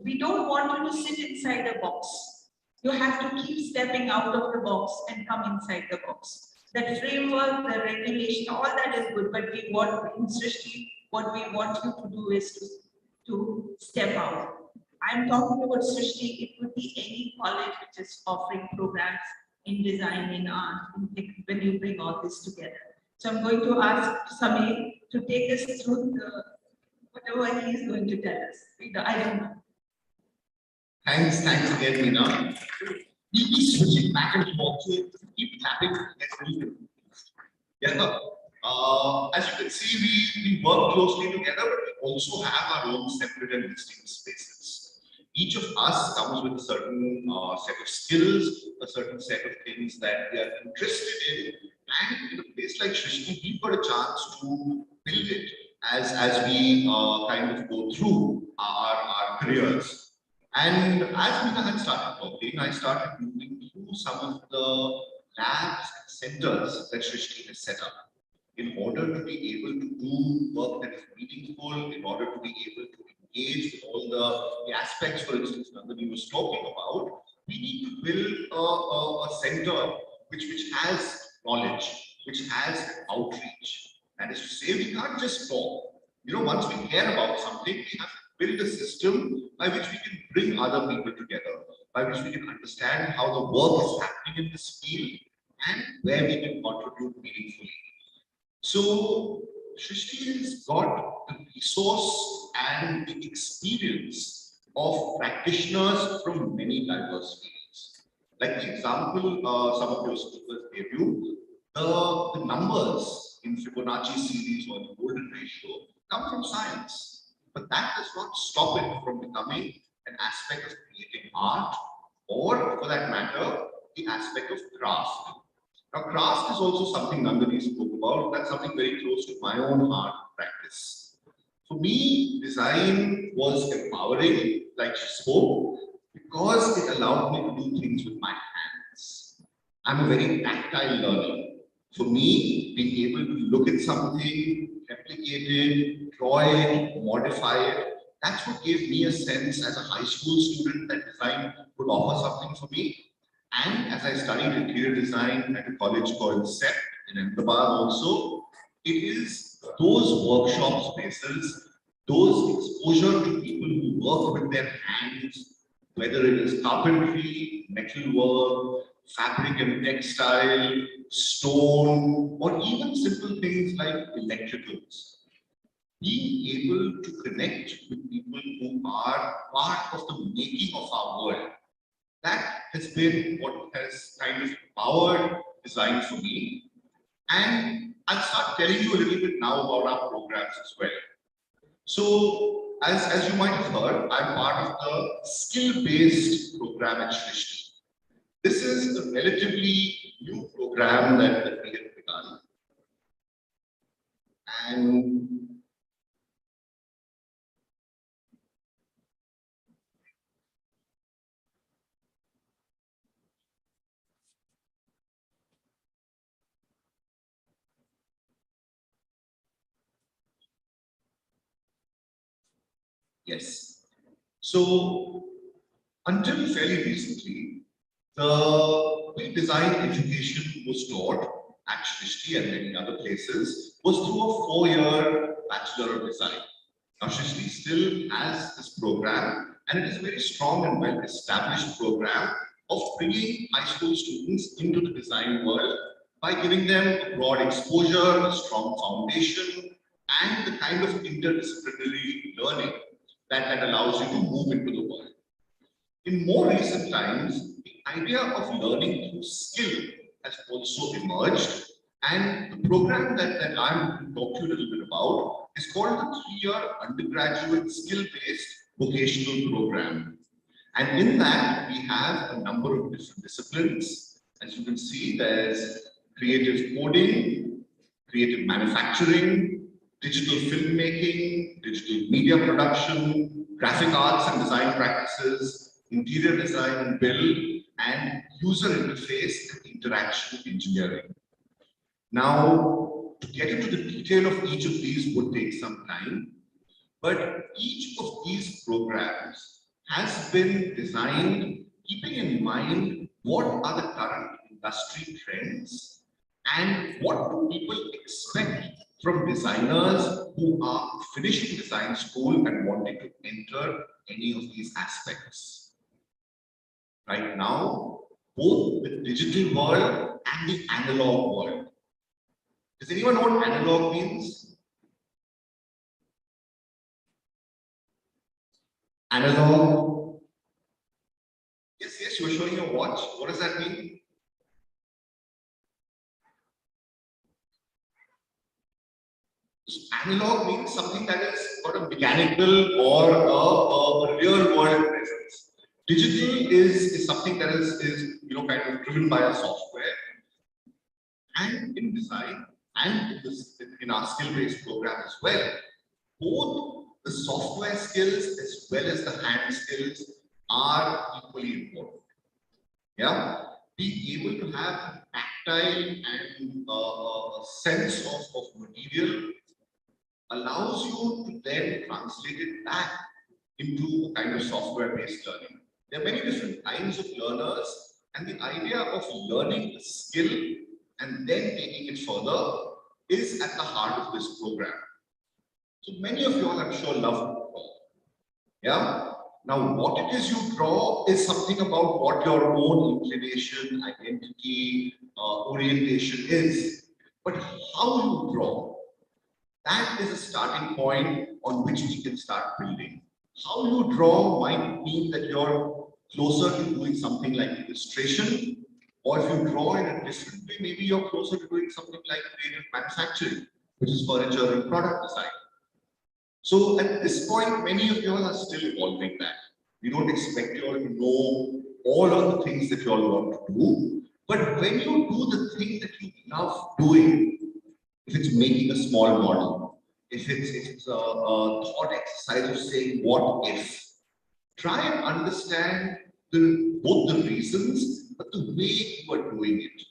Speaker 6: we don't want you to sit inside a box. You have to keep stepping out of the box and come inside the box. That framework, the regulation, all that is good, but we want in Srishti, what we want you to do is to step out. I'm talking about Srishti, it could be any college which is offering programs in design, in art, when you bring all this together. So I'm going to ask Samir to take us through whatever he is going to tell us. I don't know.
Speaker 4: Thanks again, Meena. We keep switching back and forth, so keep tapping. Let's really get confused. Yeah. As you can see, we work closely together, but we also have our own separate and distinct spaces. Each of us comes with a certain set of skills, a certain set of things that we are interested in, and in a place like Srishti, we've got a chance to build it as we kind of go through our careers. And as Meena had started talking, I started moving through some of the labs and centers that Srishti has set up in order to be able to do work that is meaningful, in order to be able to engage with all the aspects, for instance, Nandini was talking about. We need to build a center which has knowledge, which has outreach. That is to say, we can't just talk. Once we care about something, we have to build a system by which we can bring other people together, by which we can understand how the work is happening in this field and where we can contribute meaningfully. So Srishti has got the resource and the experience of practitioners from many diverse fields. Like the example some of your speakers gave you, the numbers in Fibonacci series or the golden ratio come from science. But that does not stop it from becoming an aspect of creating art, or for that matter, the aspect of craft. Now, craft is also something Nandini spoke about. That's something very close to my own art practice. For me, design was empowering, like she spoke, because it allowed me to do things with my hands. I'm a very tactile learner. For me, being able to look at something, replicate it, draw it, modify it, that's what gave me a sense as a high school student that design could offer something for me. And as I studied interior design at a college called CEP in Ahmedabad also, it is those workshop spaces, those exposure to people who work with their hands, whether it is carpentry, metalwork, fabric and textile, stone, or even simple things like electricals. Being able to connect with people who are part of the making of our world, that has been what has kind of powered design for me. And I'll start telling you a little bit now about our programs as well. So as you might have heard, I'm part of the skill-based program at Srishti. This is a relatively new program that we have begun. And yes, so until fairly recently, the way design education was taught at Srishti and many other places was through a 4-year Bachelor of Design. Now, Srishti still has this program, and it is a very strong and well-established program of bringing high school students into the design world by giving them a broad exposure, a strong foundation, and the kind of interdisciplinary learning that allows you to move into the world. In more recent times, the idea of learning through skill has also emerged, and the program that I'm going to talk to you a little bit about is called the 3-year undergraduate skill-based vocational program. And in that, we have a number of different disciplines. As you can see, there's creative coding, creative manufacturing, digital filmmaking, digital media production, graphic arts and design practices, interior design and build, and user interface and interaction engineering. Now, to get into the detail of each of these would take some time, but each of these programs has been designed keeping in mind what are the current industry trends and what do people expect from designers who are finishing design school and wanting to enter any of these aspects. Right now, both the digital world and the analog world. Does anyone know what analog means? Analog. Yes, you were showing your watch. What does that mean? Analog means something that is got a mechanical or a real world presence. Digital is something that is kind of driven by a software. And in design and in our skill-based program as well, both the software skills as well as the hand skills are equally important. Yeah, being able to have tactile and a sense of material allows you to then translate it back into a kind of software-based learning. There are many different kinds of learners, and the idea of learning a skill and then taking it further is at the heart of this program. So many of you all, I'm sure, love to draw. Yeah? Now, what it is you draw is something about what your own inclination, identity, orientation is. But how you draw, that is a starting point on which we can start building. How you draw might mean that you're closer to doing something like illustration, or if you draw in a different way, maybe you're closer to doing something like creative manufacturing, which is furniture and product design. So at this point, many of you all are still evolving that. We don't expect you all to know all of the things that you all want to do, but when you do the thing that you love doing, if it's making a small model, if it's a thought exercise of saying what if, try and understand both the reasons, but the way you are doing it.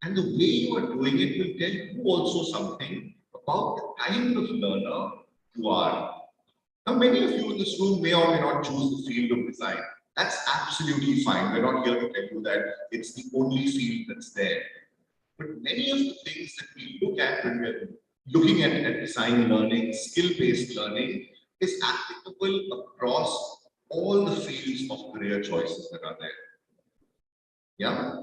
Speaker 4: And the way you are doing it will tell you also something about the kind of learner you are. Now, many of you in this room may or may not choose the field of design. That's absolutely fine. We're not here to tell you that it's the only field that's there. But many of the things that we look at when we're looking at design learning, skill-based learning, is applicable across all the fields of career choices that are there. Yeah.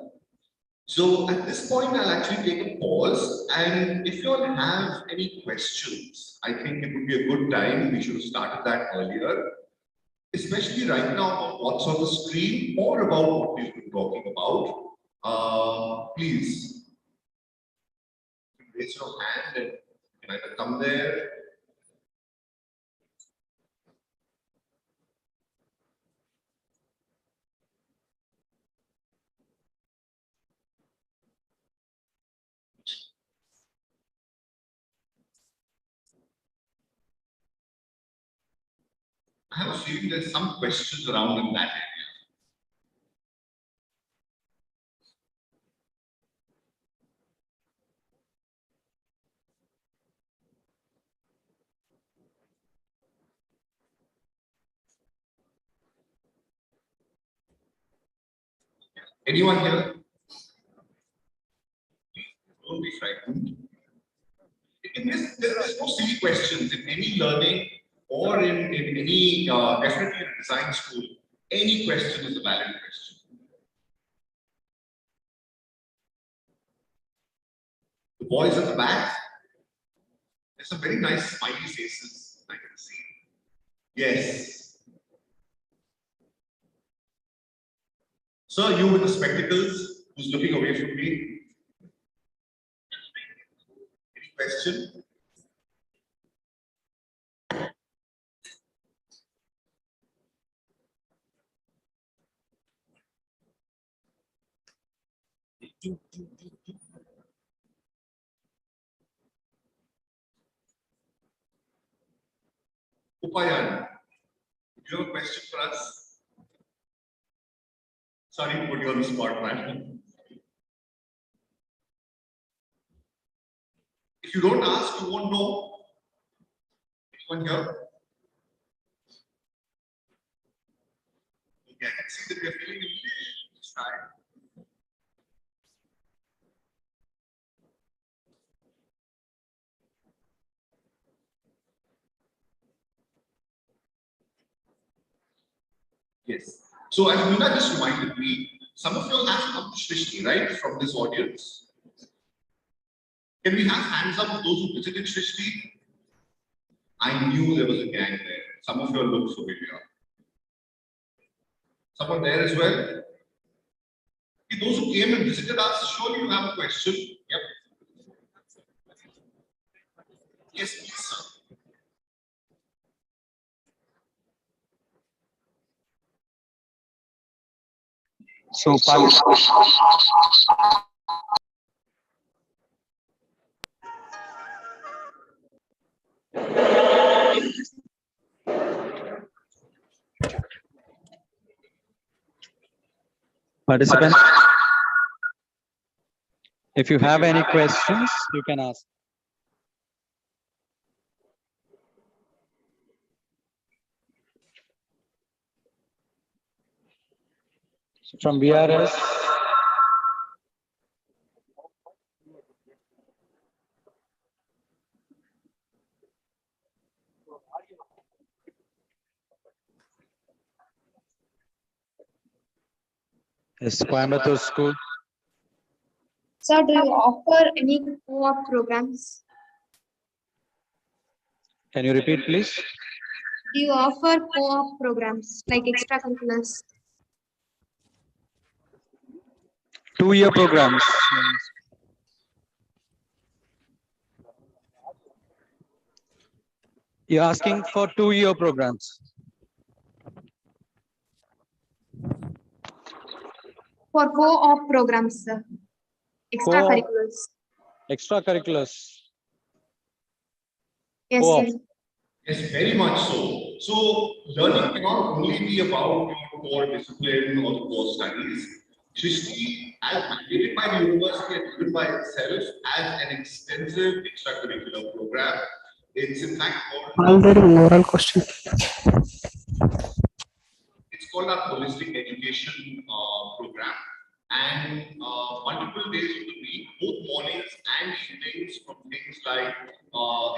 Speaker 4: So at this point, I'll actually take a pause, and if you all have any questions, I think it would be a good time. We should have started that earlier, especially right now on what's on the screen or about what we've been talking about. Please raise your hand and you can either come there. I have a feeling there's some questions around in that area. Anyone here? Don't be frightened. In this, there's no silly questions in any learning or in any, definitely in a design school. Any question is a valid question. The boys at the back, there's some very nice smiley faces I can see. Yes. Sir, you with the spectacles, who's looking away from me? Any question? Upayan, do you have a question for us? Sorry to put you on the spot, man. If you don't ask, you won't know. Anyone here? Okay, I can see that we are feeling a little shy. Yes. So as Meena just reminded me, some of you all have come to Srishti, right, from this audience? Can we have hands up of those who visited Srishti? I knew there was a gang there. Some of you all look familiar. Someone there as well? Okay, those who came and visited us, surely you have a question. Yep. Yes, please, sir.
Speaker 7: So, participants, if you have any questions, you can ask. From VRS, is Coimbatore School.
Speaker 8: Sir, do you offer any co-op programs?
Speaker 7: Can you repeat, please?
Speaker 8: Do you offer co-op programs like extracurriculars?
Speaker 7: 2-year programs. You're asking for 2-year programs.
Speaker 8: For co-op programs, sir. Extracurriculars.
Speaker 7: Extracurriculars.
Speaker 8: Yes,
Speaker 7: Co-op.
Speaker 8: sir.
Speaker 4: Yes, very much so. So, learning cannot only be about your core discipline or the core studies. Srishti, as mandated by the university and driven by itself, has an extensive extracurricular program. It's in fact called
Speaker 9: Already moral question.
Speaker 4: It's called our holistic education program, and multiple days of the week, both mornings and evenings, from things like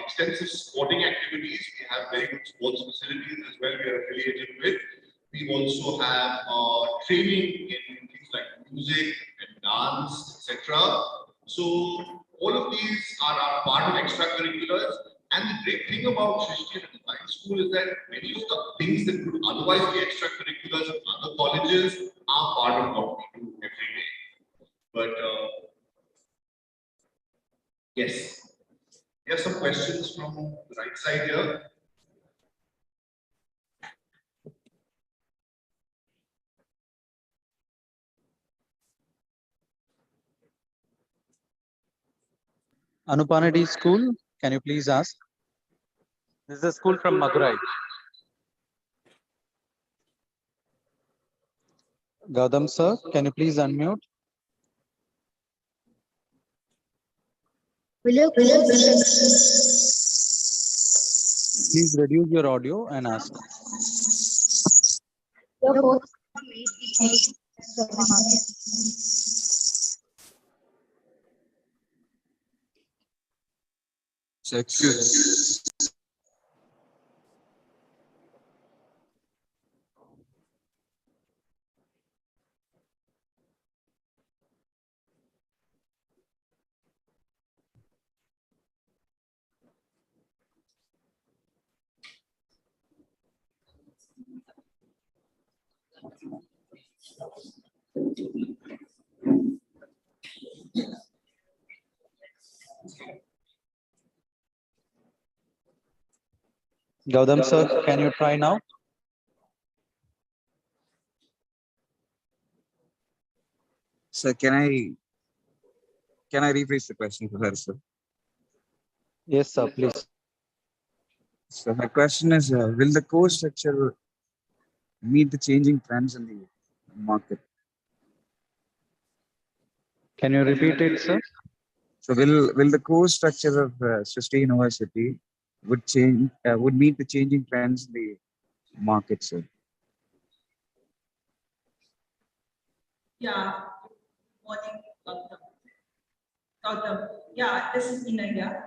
Speaker 4: extensive sporting activities. We have very good sports facilities as well. We are affiliated with. We also have training in things like music and dance, etc. So all of these are part of extracurriculars. And the great thing about Srishti and the design school is that many of the things that would otherwise be extracurriculars in other colleges are part of what we do every day. But yes, we have some questions from the right side here.
Speaker 7: Anupanadi School, can you please ask? This is a school from Madurai. Gautam sir, can you please unmute?
Speaker 8: Will you
Speaker 7: Please reduce your audio and ask.
Speaker 8: your course meet the changing trends of the market?
Speaker 7: Gautam sir, can you try now?
Speaker 9: So can I rephrase the question for her, sir?
Speaker 7: Yes, sir, please.
Speaker 9: So my question is, will the course structure meet the changing trends in the market?
Speaker 7: Can you repeat it, sir?
Speaker 9: So will the course structure of Srishti University would meet the changing trends in the market, sir?
Speaker 6: Yeah, morning, Gautam. Yeah, this is Inaya.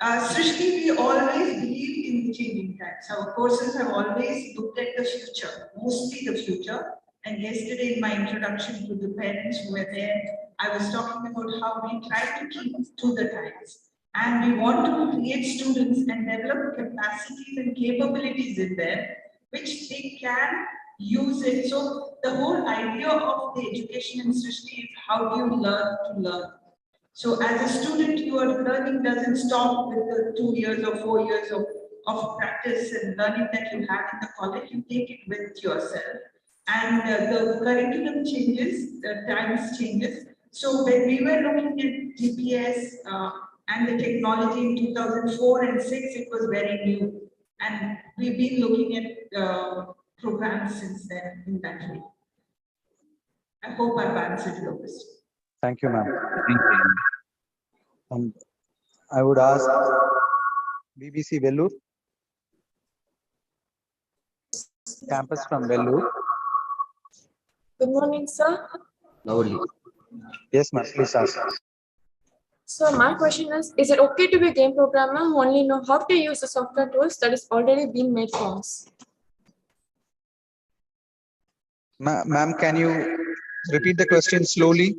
Speaker 6: Srishti, we always believe in the changing times. Our courses have always looked at the future, mostly the future. And yesterday in my introduction to the parents who were there, I was talking about how we try to keep to the times. And we want to create students and develop capacities and capabilities in them, which they can use it. So the whole idea of the education in Srishti is how do you learn to learn. So as a student, your learning doesn't stop with the 2 years or 4 years of practice and learning that you have in the college. You take it with yourself. And the curriculum changes, the times changes. So when we were looking at GPS and the technology in 2004 and 6, it was very new. And we've been looking at programs since then in that way. I hope I've answered your question.
Speaker 7: Thank you, ma'am.
Speaker 9: Thank you.
Speaker 7: And I would ask BBC Vellore, campus from Vellore.
Speaker 10: Good morning, sir.
Speaker 9: Lovely.
Speaker 7: Yes, ma'am, please ask.
Speaker 10: So my question is it okay to be a game programmer who only know how to use the software tools that is already been made for us?
Speaker 7: Ma'am, can you repeat the question slowly?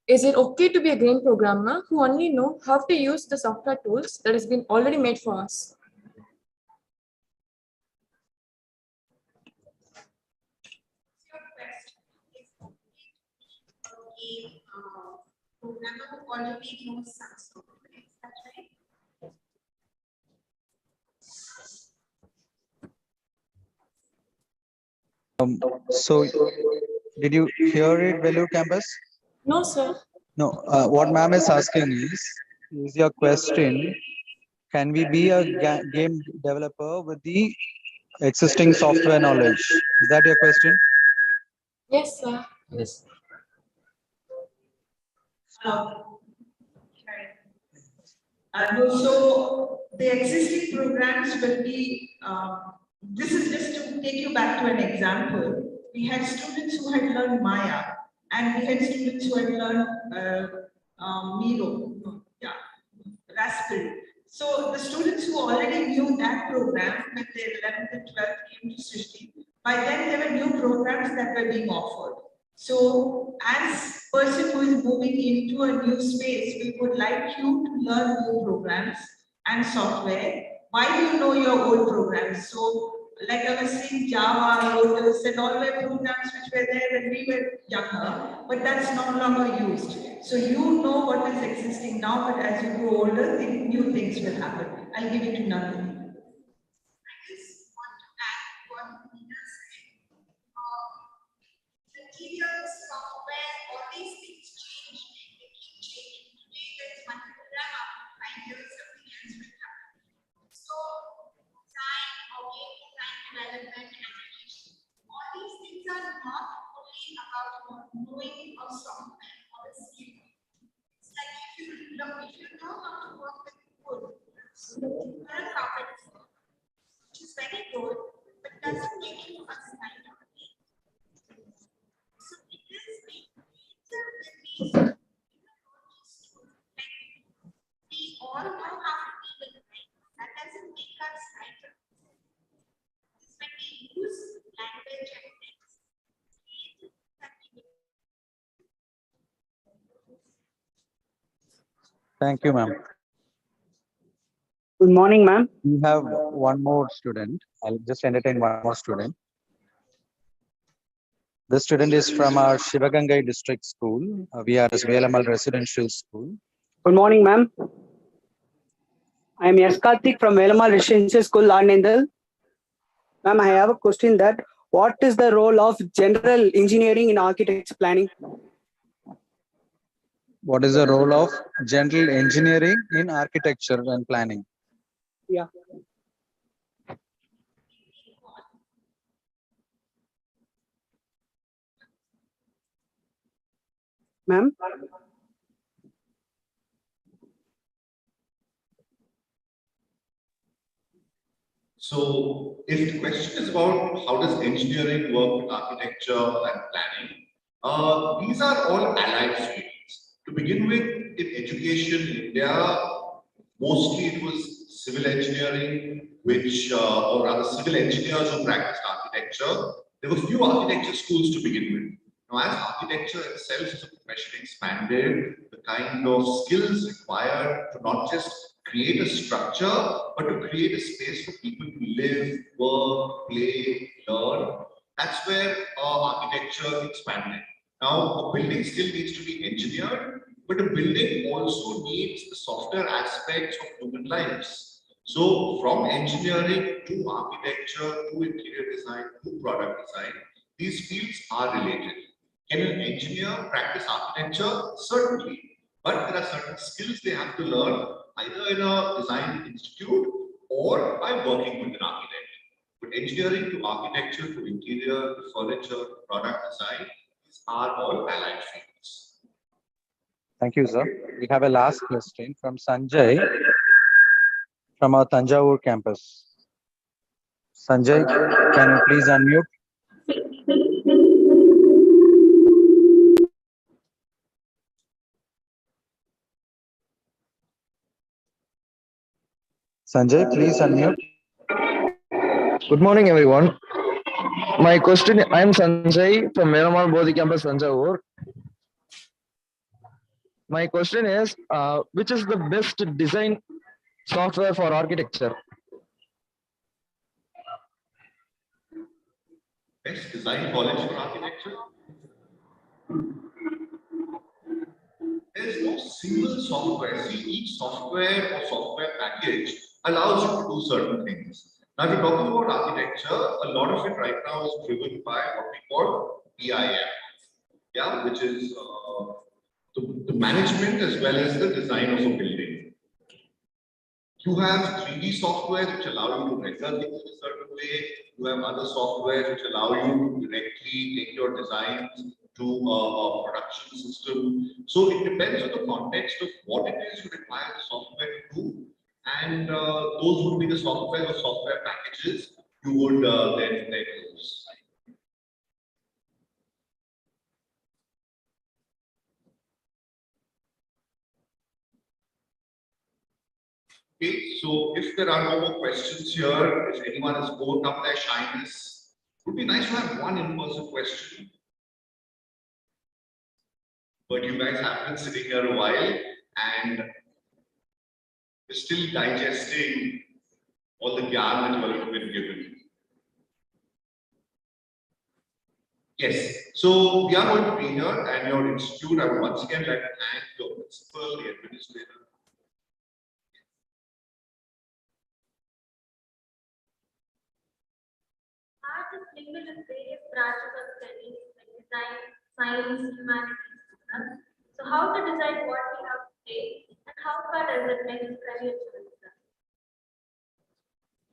Speaker 10: Is it okay to be a game programmer who only know how to use the software tools that has been already made for us?
Speaker 5: Your question is okay, programmer who already knows some software. Is that right?
Speaker 7: So, did you hear it, Vellore campus?
Speaker 10: No, sir.
Speaker 7: No, what ma'am is asking is your question, can we be a game developer with the existing software knowledge? Is that your question?
Speaker 10: Yes, sir.
Speaker 3: Yes.
Speaker 6: So the existing programs will be, this is just to take you back to an example. We had students who had learned Maya and we had students who had learned Miro, Raspberry. So the students who already knew that program when their 11th and 12th came to Srishti, by then there were new programs that were being offered. So as person who is moving into a new space, we would like you to learn new programs and software. Why do you know your old programs? So like I was saying, Java, Lotus, and all were programs which were there when we were younger, but that's no longer used. So you know what is existing now, but as you grow older, new things will happen. I'll give it to Nandini.
Speaker 5: I just want to add what Nina said. Materials, software, all these things change. They keep changing. Today there's one program, after 5 years, something else will happen. So, design, game design, development, animation, all these things are not only if you know how to work with wood, you're a carpenter, which is very good, but doesn't make you a designer. So it is we all know how to be with life. That doesn't make us writer. It's when we use language and things that we
Speaker 7: Thank you, ma'am.
Speaker 11: Good morning, ma'am.
Speaker 7: We have one more student. I'll just entertain one more student. This student is from our Shivagangai district school. We are VLML residential school.
Speaker 11: Good morning, ma'am. I am S. Karthik from Velamal Residential School, Arnendal. Ma'am, I have a question that what is the role of general engineering in architecture planning?
Speaker 7: What is the role of general engineering in architecture and planning?
Speaker 11: Yeah. Ma'am?
Speaker 4: So if the question is about how does engineering work with architecture and planning, these are all allied fields. To begin with, in education in India, mostly it was civil engineering, or rather civil engineers who practiced architecture. There were few architecture schools to begin with. Now, as architecture itself as a profession expanded, the kind of skills required to not just create a structure, but to create a space for people to live, work, play, learn. That's where architecture expanded. Now, a building still needs to be engineered, but a building also needs the softer aspects of human lives. So, from engineering to architecture to interior design to product design, these fields are related. Can an engineer practice architecture? Certainly. But there are certain skills they have to learn either in a design institute or by working with an architect. But engineering to architecture to interior to furniture to product design, these are all allied fields.
Speaker 7: Thank you, sir. We have a last question from Sanjay from our Tanjavur campus. Sanjay, can you please unmute? Sanjay, please unmute.
Speaker 12: Good morning, everyone. My question, I am Sanjay from Miramal Bodhi Campus, Tanjavur. My question is, which is the best design software for architecture?
Speaker 4: Best design college for architecture? There's no single software. See, each software or software package allows you to do certain things. Now, if you're talking about architecture, a lot of it right now is driven by what we call BIM, yeah, which is the management as well as the design of a building. You have 3D software which allow you to render things in a certain way. You have other software which allow you to directly take your designs to a production system. So it depends on the context of what it is you require the software to do, and those would be the software or software packages you would then use. Okay, so if there are no more questions here, if anyone has overcome their shyness, it would be nice to have one in-person question. But you guys have been sitting here a while and we're still digesting all the gyan that you all have been given. Yes, so we are going to be here and your institute. I would once again like to thank your principal, the administrator.
Speaker 1: Art is linked with various branches of studies like design, science, humanities, etc. So how to decide what we have today and how far does it make career choice?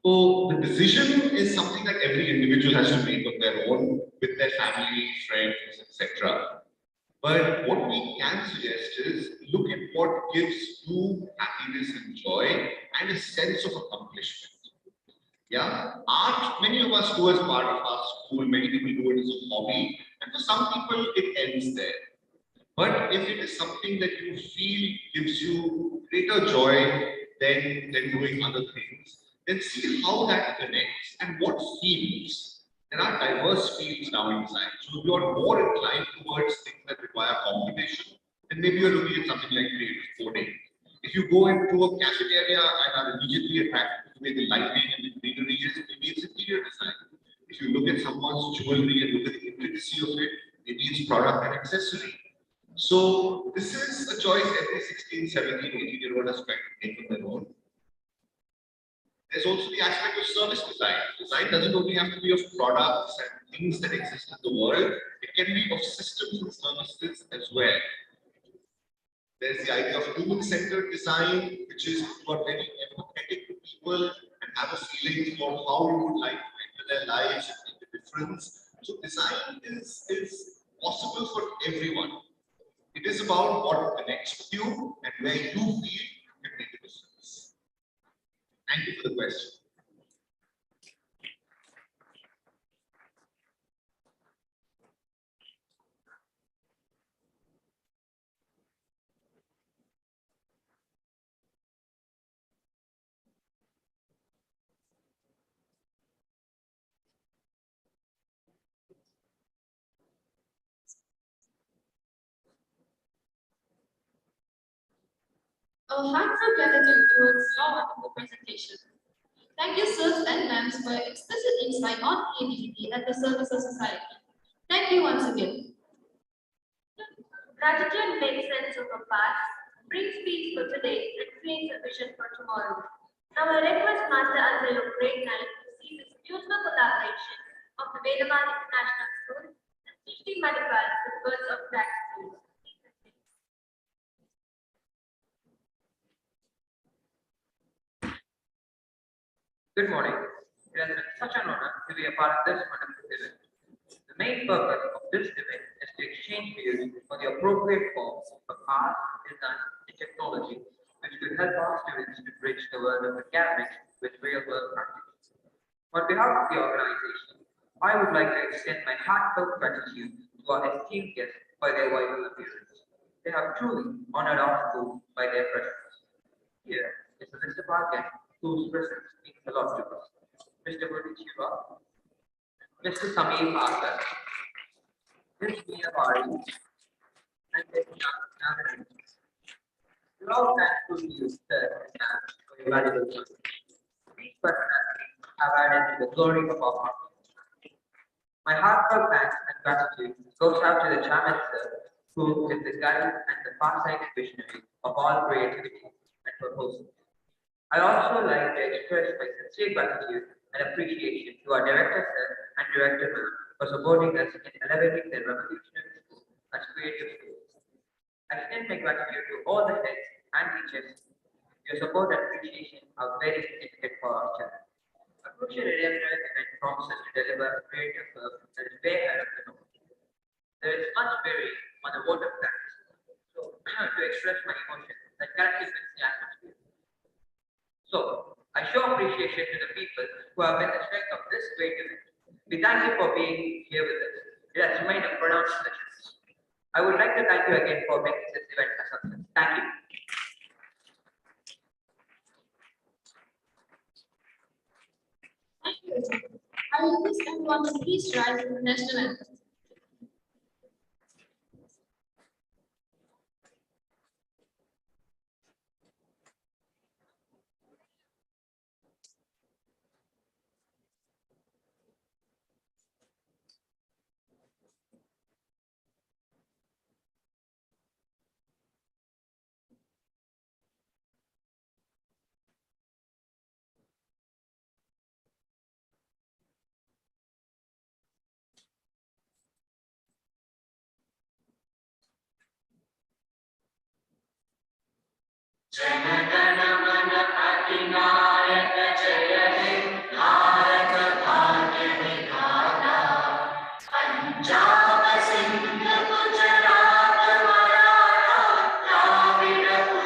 Speaker 4: So the decision is something that every individual has to make on their own with their family, friends, etc. But what we can suggest is look at what gives you happiness and joy and a sense of accomplishment. Yeah, art, many of us do as part of our school, many people do it as a hobby, and for some people it ends there. But if it is something that you feel gives you greater joy than doing other things, then see how that connects and what fields. There are diverse fields now in science. So if you are more inclined towards things that require computation, then maybe you're looking at something like creative coding. If you go into a cafeteria and are immediately attracted to the way the lighting and the greenery is, maybe it's interior design. If you look at someone's jewelry and look at the intricacy of it, maybe it's product and accessory. So this is a choice every 16, 17, 18-year-old has tried to make on their own. There's also the aspect of service design. Design doesn't only have to be of products and things that exist in the world, it can be of systems and services as well. There's the idea of human-centered design, which is you are very empathetic to people and have a feeling for how you would like to enter their lives and make a difference. So design is possible for everyone. It is about what connects with you and where you feel you can make a difference. Thank you for the question.
Speaker 2: A heartfelt gratitude towards your wonderful presentation. Thank you, sirs and ma'ams, for your explicit insight on creativity at the service of society. Thank you once again.
Speaker 1: Gratitude makes sense of the past, brings peace for today, and creates a vision for tomorrow. Now I request Master Azrael of Grade 9 to see this beautiful collaboration of the Vedavan International School and Srishti Manipal with words of gratitude.
Speaker 3: Good morning. It has been such an honor to be a part of this wonderful event. The main purpose of this event is to exchange views on the appropriate forms of art, design, and technology, which could help our students to bridge the world of academics with real-world practice. On behalf of the organization, I would like to extend my heartfelt gratitude to our esteemed guests for their vital appearance. They have truly honored our school by their presence. Here is a list of our guests whose presence means a lot to us. Mr. Murthy, Mr. Samir Parker, Ms. Mia Bari, and Ms. Nagaran. We're all thankful to you, sir, and ma'am, for your valuable time. These personalities have added to the glory of our company. My heartfelt thanks and gratitude goes out to the chairman, sir, who is the guide and the far-sighted visionary of all creativity and proposal. I also like to express my sincere gratitude and appreciation to our director, sir, and director, ma'am, for supporting us in elevating the revolutionary school as creative schools. I extend my gratitude to all the heads and teachers. Your support and appreciation are very significant for our channel. A crucial event promises to deliver a creative work that is way ahead of the norm. There is much bearing on the vote of thanks. So, to express my emotion that characterizes the atmosphere. So, I show appreciation to the people who have been the strength of this great event. We thank you for being here with us. It has remained a pronounced pleasure. I would like to thank you again for making this event a success. Thank you.
Speaker 2: Thank you. I will request everyone to please rise for the national anthem.
Speaker 13: Punjab, Sindh, Gujarat, Maratha, Dravid,